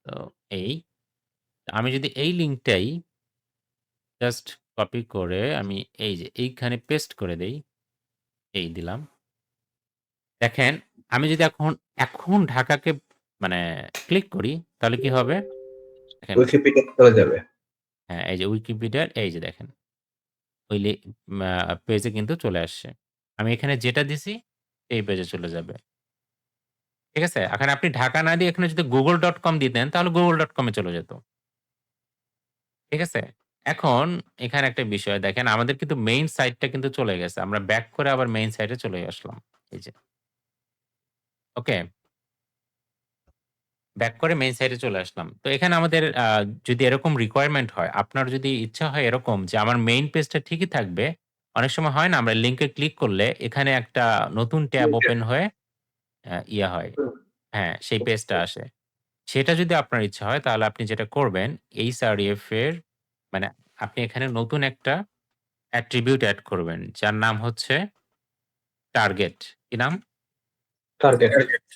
তো এই আমি যদি এই লিঙ্কটাই জাস্ট কপি করে আমি এই যে এইখানে পেস্ট করে দেই। এই দিলাম। দেখেন আমি যদি এখন ঢাকাকে মানে ক্লিক করি তাহলে কি হবে? দেখেন উইকিপিডিয়া চলে যাবে। হ্যাঁ, এই যে উইকিপিডিয়ার এই যে দেখেন ওই পেজে কিন্তু চলে আসছে। আমি এখানে যেটা দিছি এই পেজে চলে যাবে। ঠিক আছে? এখন আপনি ঢাকা না দিয়ে এখানে যদি google.com দিতেন তাহলে google.com এ চলে যেত। ঠিক আছে? এখন এখানে একটা বিষয় দেখেন আমাদের কিন্তু মেইন সাইটটা কিন্তু চলে গেছে। আমরা ব্যাক করে আবার মেইন সাইটে চলে আসলাম। এই যে। ওকে? ব্যাক করে মেইন সাইটে চলে আসলাম। তো এখানে আমাদের যদি এরকম রিকোয়ারমেন্ট হয়, আপনার যদি ইচ্ছা হয় এরকম যে আমার মেইন পেজটা ঠিকই থাকবে। অনেক সময় হয় না আমরা লিংকে ক্লিক করলে এখানে একটা নতুন ট্যাব ওপেন হয়ে ইয়া হয়। হ্যাঁ, সেই পেজটা আসে। সেটা যদি আপনার ইচ্ছা হয় তাহলে আপনি যেটা করবেন HREF এর মানে আপনি এখানে নতুন একটা অ্যাট্রিবিউট এড করবেন। যার নাম হচ্ছে টার্গেট। কি নাম? টার্গেট।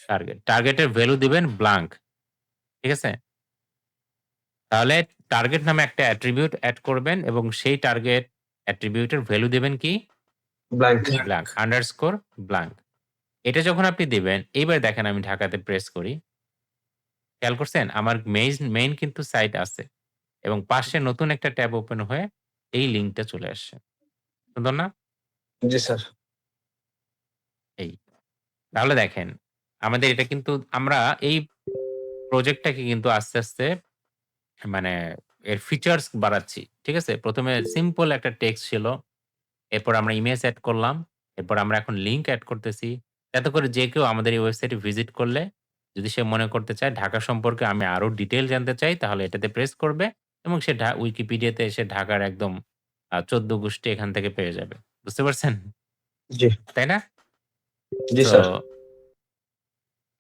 টার্গেট। টার্গেটের ভ্যালু দিবেন ব্লাঙ্ক। ঠিক আছে? তাহলে টার্গেট নামে একটা অ্যাট্রিবিউট এড করবেন এবং সেই টার্গেট অ্যাট্রিবিউটের ভ্যালু দিবেন কি? ব্ল্যাঙ্ক। Blank underscore blank. এটা যখন আপনি দিবেন, এইবার দেখেন আমি ঢাকাতে প্রেস করি। খেয়াল করছেন? আমার মেইন কিন্তু সাইট আছে এবং পাশে নতুন একটা ট্যাব ওপেন হয়ে এই লিঙ্কটা চলে আসছে। সুন্দর না? জি স্যার। এই। তাহলে দেখেন আমাদের এটা কিন্তু আমরা এই প্রজেক্টটাকে কিন্তু আস্তে মানে এর ফিচারস বাড়াচ্ছি। ঠিক আছে? ১ম এ সিম্পল একটা টেক্সট ছিল। এরপর আমরা ইমেজ এড করলাম। এরপর আমরা এখন লিঙ্ক এড করতেছি। যাতে করে যে কেউ আমাদের এই ওয়েবসাইটে ভিজিট করলে যদি সে মনে করতে চায় ঢাকা সম্পর্কে আমি আরো ডিটেইল জানতে চাই তাহলে এটাতে প্রেস করবে এবং সে উইকিপিডিয়াতে এসে ঢাকার একদম ১৪ গোষ্ঠী এখান থেকে পেয়ে যাবে। বুঝতে পারছেন? জি। তাই না? জি তো স্যার।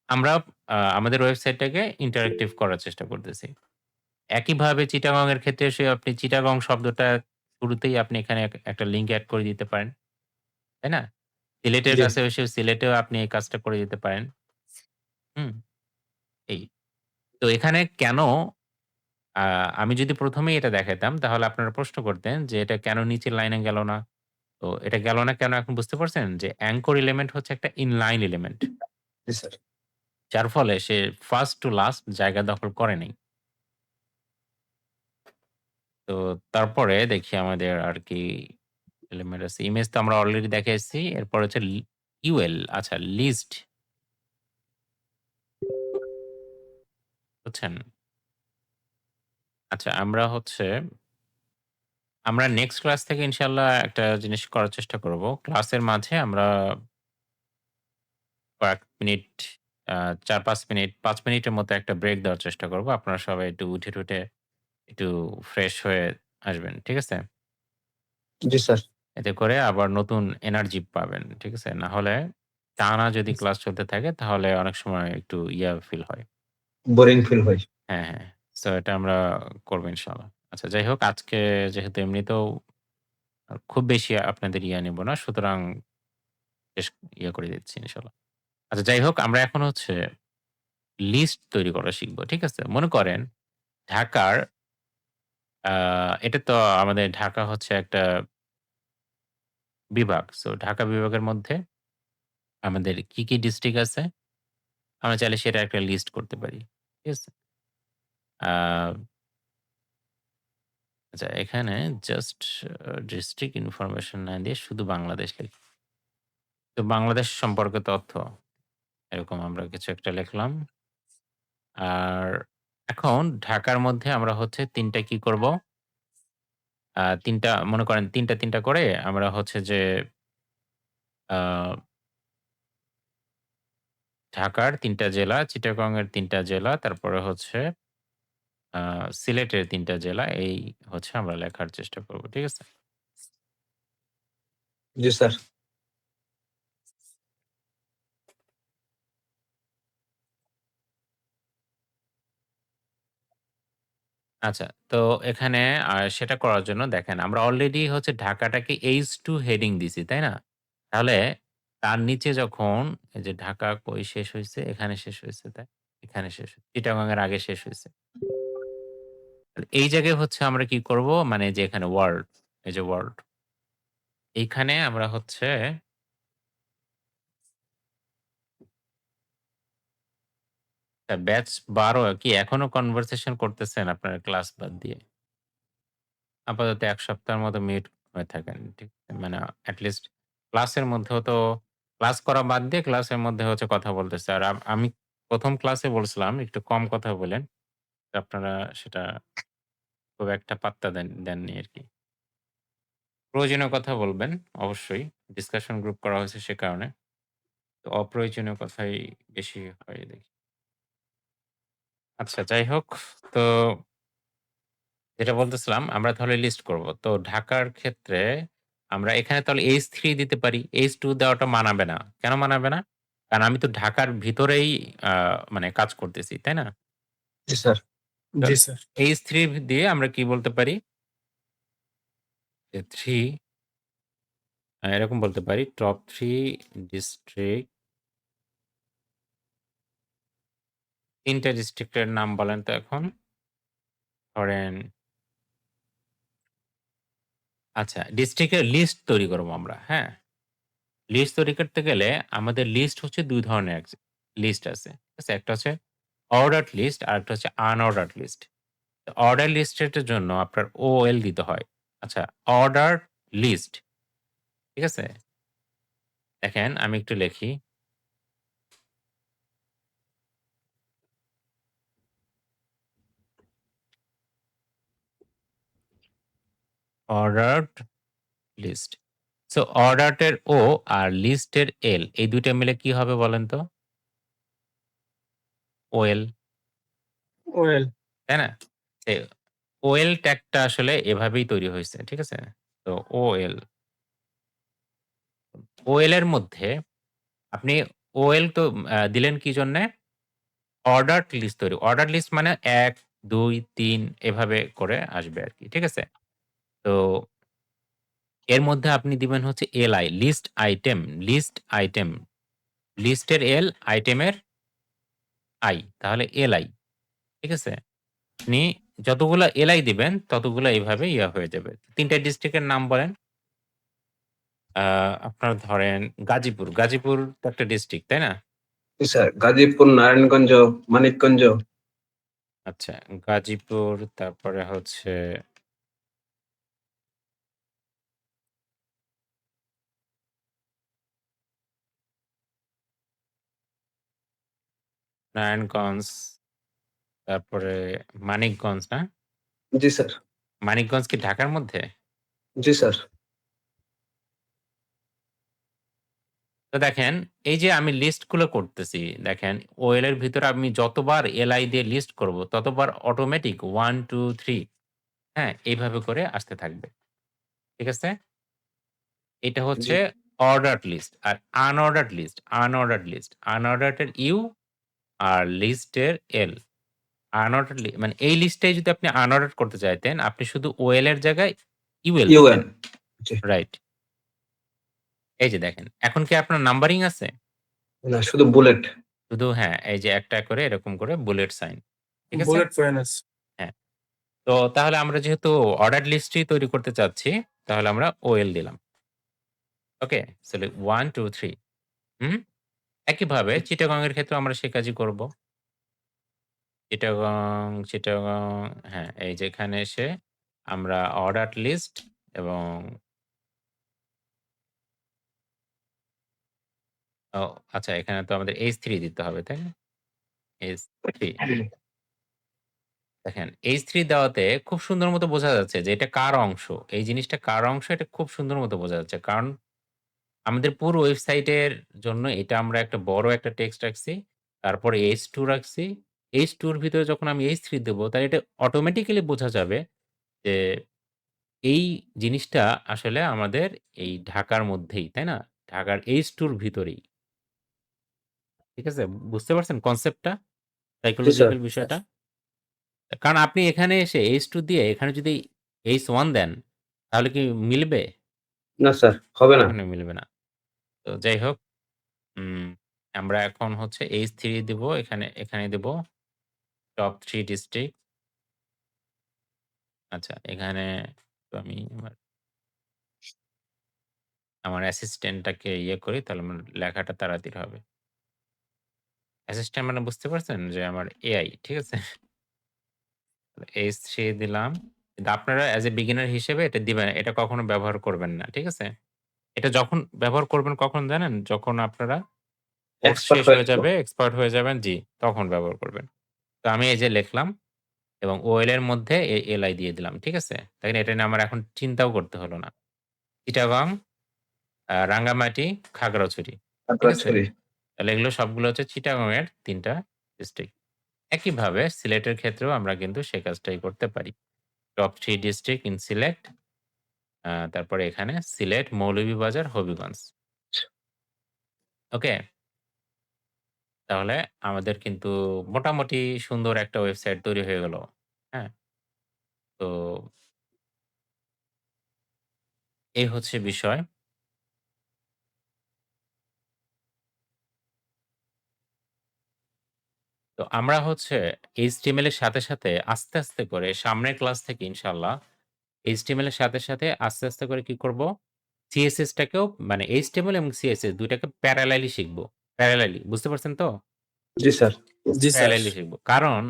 আমরা আমাদের ওয়েবসাইটটাকে ইন্টারেক্টিভ করার চেষ্টা করতেছি। একইভাবে চিটাগং এর ক্ষেত্রে আপনি চিটাগং শব্দটা শুরুতেই আপনি এখানে একটা লিঙ্ক এড করে দিতে পারেন। তাই না? সিলেটের জি। কাছে এসে সিলেটেও আপনি এই কাজটা করে দিতে পারেন। হুম? এই। তো এখানে কেন আ আমি যদি ১ম এই এটা দেখাইতাম তাহলে আপনারা প্রশ্ন করতেন যে এটা কেন নিচের লাইনে গেল না? তো এটা গেল না কেন এখন বুঝতে পারছেন? যে অ্যাঙ্কর এলিমেন্ট হচ্ছে একটা ইনলাইন এলিমেন্ট। জি স্যার। যার ফলে সে ফার্স্ট টু লাস্ট জায়গা দখল করে নাই। তো তারপরে দেখি আমাদের আর কি এলিমেন্ট আছে। ইমেজ তো আমরা অলরেডি দেখে এসেছি। এরপর হচ্ছে ইউএল আচ্ছা লিস্ট বুঝছেন? আচ্ছা আমরা নেক্সট ক্লাস থেকে ইনশাআল্লাহ একটা জিনিস করার চেষ্টা করব। ক্লাসের মাঝে আমরা কয়েক মিনিট ৪-৫ মিনিট ৫ মিনিটের মতো একটা ব্রেক দেওয়ার চেষ্টা করব। আপনারা সবাই একটু উঠে একটু ফ্রেশ হয়ে আসবেন। ঠিক আছে? জি স্যার। এতে করে আবার নতুন এনার্জি পাবেন। ঠিক আছে? না হলে টানা যদি ক্লাস চলতে থাকে তাহলে অনেক সময় একটু ফিল হয়। বোরিং ফিল হয়। হ্যাঁ। সো এটা আমরা করব ইনশাআল্লাহ। আচ্ছা যাই হোক আজকে যেহেতু এমনিতেও খুব বেশি আপনাদের নেব না। সুতরাং শেষ করে দিচ্ছি ইনশাআল্লাহ। আচ্ছা যাই হোক আমরা এখন হচ্ছে লিস্ট তৈরি করা শিখব। ঠিক আছে? মনে করেন ঢাকার আ এটা তো আমাদের ঢাকা হচ্ছে একটা বিভাগ। সো ঢাকা বিভাগের মধ্যে আমাদের কি ডিস্ট্রিক্ট আছে? আমরা চাইলে সেটা একটা লিস্ট করতে পারি। ঠিক আছে? আ আচ্ছা এখানে জাস্ট ডিস্ট্রিক্ট ইনফরমেশন না দিয়ে শুধু বাংলাদেশ লিখি। তো বাংলাদেশ সম্পর্কে তথ্য এরকম আমরা কিছু একটা লিখলাম। আর এখন ঢাকার মধ্যে আমরা হচ্ছে ৩ টা কি করব? ৩ টা মনে করেন ৩ টা করে আমরা হচ্ছে যে আ ঢাকার ৩ টা জেলা, চিটাগং এর ৩ টা জেলা, তারপরে হচ্ছে আ সিলেটের ৩ টা জেলা এই হচ্ছে আমরা লেখার চেষ্টা করব। ঠিক আছে? জি স্যার। আচ্ছা তো এখানে সেটা করার জন্য দেখেন আমরা অলরেডি হচ্ছে ঢাকাটাকে H2 হেডিং দিছি, তাই না? তাহলে তার নিচে যখন এই যে ঢাকা কই শেষ হইছে? এখানে শেষ হইছে, তাই? এখানে শেষ হইছে। চিটাগং এর আগে শেষ হইছে। এই জায়গায় হচ্ছে আমরা কি করব? মানে যে এখানে ওয়ার্ল্ড, এই যে ওয়ার্ল্ড। এইখানে আমরা হচ্ছে ব্যাচ ১২ কি এখনো কনভারসেশন করতেছেন আপনারা ক্লাস বাদ দিয়ে? আপাতত ১ সপ্তাহের মতো মিউট হয়ে থাকেন। ঠিক আছে? মানে এট লিস্ট ক্লাসের মধ্যেও তো ক্লাস করা বাদ দিয়ে ক্লাসের মধ্যে হচ্ছে কথা বলতেছে। আর আমি ১ম ক্লাসে বলছিলাম একটু কম কথা বলেন। আপনারা সেটা খুব একটা পাত্তা দেননি আরকি। প্রয়োজনীয় কথা বলবেন অবশ্যই। ডিসকাশন গ্রুপ করা হয়েছে সে কারণে। তো অপ্রয়োজনীয় কথাই বেশি হয় দেখি। আচ্ছা যাই হোক তো যেটা বলতেছিলাম আমরা তাহলে লিস্ট করব। তো ঢাকার ক্ষেত্রে আমরা এখানে তাহলে H3 দিতে পারি। H2 দেওয়াটা মানাবে না। কেন মানাবে না? কারণ আমি তো ঢাকার ভিতরেই আ মানে কাজ করতেছি, তাই না? জি স্যার। তো জি স্যার। H3 দিয়ে আমরা কি বলতে পারি? যে 3 এরকম বলতে পারি টপ 3 ডিস্ট্রিক্ট ৩ টা ডিস্ট্রিক্টের নাম বলেন তো এখন? ধরেন আচ্ছা ডিস্ট্রিক্টের লিস্ট তৈরি করব আমরা, হ্যাঁ? লিস্ট তৈরি করতে গেলে আমাদের লিস্ট হচ্ছে ২ ধরনের লিস্ট আছে। ঠিক আছে? একটা হচ্ছে অর্ডারড লিস্ট আরেকটা হচ্ছে আনঅর্ডারড লিস্ট। অর্ডার লিস্টের জন্য আপনার OL দিতে হয়। আচ্ছা অর্ডারড লিস্ট, ঠিক আছে? দেখেন আমি একটু লিখি। অর্ডারড লিস্ট। সো অর্ডারড এর O আর লিস্টের L এই ২ টা মিলে কি হবে বলেন তো? OL, well. তাই না? এ OL ট্যাগটা আসলে এভাবেই তৈরি হইছে। ঠিক আছে? তো OL, OL এর মধ্যে আপনি OL তো দিলেন কি জন্যে? অর্ডারড লিস্ট তৈরি। অর্ডারড লিস্ট মানে ১, ২, ৩ এভাবে করে আসবে আরকি। ঠিক আছে? তো এর মধ্যে আপনি দিবেন হচ্ছে LI list item, list item. লিস্টের L, আইটেমের I তাহলে LI ঠিক আছে? আপনি যতগুলা LI দিবেন ততগুলা এভাবে হয়ে যাবে। ৩ টা ডিস্ট্রিক্টের নাম বলেন। আ আপনার ধরেন গাজীপুর। গাজীপুর তো একটা ডিস্ট্রিক্ট, তাই না? জি স্যার। গাজীপুর, নারায়ণগঞ্জ, মানিকগঞ্জ। আচ্ছা গাজীপুর তারপরে হচ্ছে নারায়ণগঞ্জ, তারপরে মানিকগঞ্জ না? জি স্যার। মানিকগঞ্জ কি ঢাকার মধ্যে? জি স্যার। তো দেখেন এই যে আমি লিস্ট গুলো করতেছি, দেখেন OL এর ভিতরে আমি যতবার LI দিয়ে লিস্ট করব ততবার অটোমেটিক 1, 2, 3 হ্যাঁ? এইভাবে করে আসতে থাকবে। ঠিক আছে? এটা জি। হচ্ছে অর্ডারড লিস্ট। আর আনঅর্ডারড লিস্ট, আনঅর্ডারড লিস্ট। আনঅর্ডারড এর U আর লিস্টের L আনঅর্ডার্ড মানে এই লিস্টটাই যদি আপনি আনঅর্ডার্ড করতে চাইতেন, আপনি শুধু ওএল এর জায়গায় ইউএল ইউএন দিতেন। রাইট। এই যে দেখেন, এখন কি আপনার নাম্বারিং আছে? না শুধু বুলেট। শুধু হ্যাঁ, এই যে একটা করে এরকম করে বুলেট সাইন। ঠিক আছে? বুলেট পয়েন্ট আছে। হ্যাঁ। তো তাহলে আমরা যেহেতু অর্ডার লিস্টই তৈরি করতে চাচ্ছি, তাহলে আমরা ওএল দিলাম। ওকে? সো 1, 2, 3 হুম? একইভাবে চিটাগং এর ক্ষেত্রেও আমরা সে কাজই করব। চিটাগং হ্যাঁ, এই যে এখানে এসে আমরা অর্ডার লিস্ট এবং ও আচ্ছা, এখানে তো আমাদের H3 দিতে হবে, তাই না? H3 দেখেন, H3 দেওয়াতে খুব সুন্দর মতো বোঝা যাচ্ছে যে এটা কার অংশ। এই জিনিসটা কার অংশ এটা খুব সুন্দর মতো বোঝা যাচ্ছে। কারণ আমাদের পুরো ওয়েবসাইটের জন্য এটা আমরা একটা বড় একটা টেক্সট রাখছি। তারপরে H2 রাখছি। H2 এর ভিতরে যখন আমি H3 দেব, তাহলে এটা অটোমেটিক্যালি বোঝা যাবে যে এই জিনিসটা আসলে আমাদের এই ঢাকার মধ্যেই, তাই না? ঢাকার H2 র ভিতরেই। ঠিক আছে? বুঝতে পারছেন কনসেপ্টটা? জি স্যার। সাইকোলজিক্যাল বিষয়টা? কারণ আপনি এখানে এসে H2 দিয়ে এখানে যদি H1 দেন, তাহলে কি মিলবে? না স্যার, হবে না। কখনোই মিলবে না। তো যাই হোক, উম আমরা এখন হচ্ছে H3 দিব, এখানে দেব টপ 3 ডিস্ট্রিক্ট। আচ্ছা, এখানে তো আমি আমার অ্যাসিস্ট্যান্টটাকে ইয়ে করি, তাহলে আমার লেখাটা তাড়াতাড়ি হবে। অ্যাসিস্ট্যান্ট মানে বুঝতে পারছেন? যে আমার এআই, ঠিক আছে? H3 দিলাম। কিন্তু আপনারা অ্যাজ এ বিগিনার হিসেবে এটা দিবেন। এটা কখনো ব্যবহার করবেন না। ঠিক আছে? এটা যখন ব্যবহার করবেন কখন জানেন? যখন আপনারা কোর্স এক্সপার্ট শেষ হয়ে হয়ে যাবে, এক্সপার্ট হয়ে যাবেন, জি, তখন ব্যবহার করবেন। তো আমি এই যে লিখলাম এবং ওএল এর মধ্যে এলআই দিয়ে দিলাম। ঠিক আছে? দেখেন এটা নিয়ে আমার এখন চিন্তাও করতে হলো না। চিটাগং, রাঙ্গামাটি, খাগড়াছড়ি। ঠিক আছে? সরি। তাহলে এগুলো সবগুলো হচ্ছে চিটাগং এর ৩ টা ডিস্ট্রিক্ট। একইভাবে সিলেটের ক্ষেত্রেও আমরা কিন্তু সে কাজটাই করতে পারি। টপ 3 ডিস্ট্রিক্ট ইন সিলেক্ট, তারপরে এখানে সিলেট, মৌলভীবাজার, হবিগঞ্জ। ওকে? তাহলে আমাদের কিন্তু মোটামুটি সুন্দর একটা ওয়েবসাইট তৈরি হয়ে গেল। হ্যাঁ? তো এই হচ্ছে বিষয়। তো আমরা হচ্ছে HTML এর সাথে, সাথে আস্তে, আস্তে করে সামনের ক্লাস থেকে ইনশাআল্লাহ HTML এর সাথে, সাথে আস্তে, আস্তে করে কি করব? CSS টাকেও মানে HTML এবং CSS ২ টাকে প্যারালালি শিখব। প্যারালালি বুঝতে পারছেন তো? জি স্যার। জি স্যার। প্যারালালি শিখব। কারণ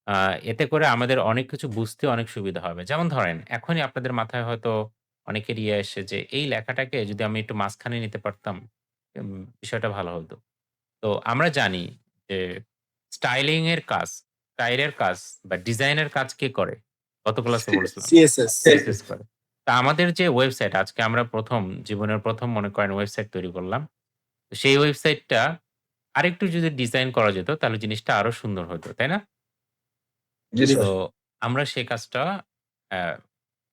আ এতে করে আমাদের অনেক কিছু বুঝতে অনেক সুবিধা হবে। যেমন ধরেন, এখনই আপনাদের মাথায় হয়তো অনেকের ইয়ে আসে যে এই লেখাটাকে যদি আমি একটু মাঝখানে নিতে পারতাম, বিষয়টা ভালো হতো। তো আমরা জানি যে স্টাইলিং এর কাজ, স্টাইলের কাজ বা ডিজাইনের কাজ কে করে? গত ক্লাসে বলেছিলাম। সিএসএস। CSS করে। তা আমাদের যে ওয়েবসাইট আজকে আমরা জীবনের ১ম মনে করেন ওয়েবসাইট তৈরি করলাম। তো সেই ওয়েবসাইটটা আরেকটু যদি ডিজাইন করা যেত তাহলে জিনিসটা আরো সুন্দর হতো। তাই না? জি তো স্যার। আমরা সেই কাজটা অ্যা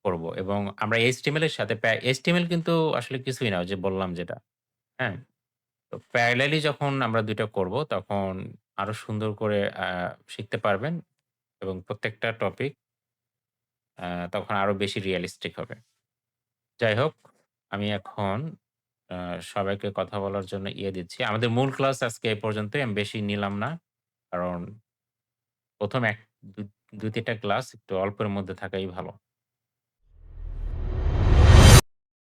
করব এবং আমরা HTML এর সাথে HTML কিন্তু আসলে কিছুই না, ওই যে বললাম যেটা। হ্যাঁ? তো প্যারালালি যখন আমরা ২ টা করব তখন আরো সুন্দর করে শিখতে পারবেন এবং প্রত্যেকটা টপিক তখন আরো বেশি রিয়ালিস্টিক হবে। যাই হোক, আমি এখন আ সবাইকে কথা বলার জন্য ইয়ে দিচ্ছি। আমাদের মূল ক্লাস আজকে এ পর্যন্তই। আমি বেশি নিলাম না। কারণ ১ম ২-৩ টা ক্লাস একটু অল্পের মধ্যে থাকাই ভালো।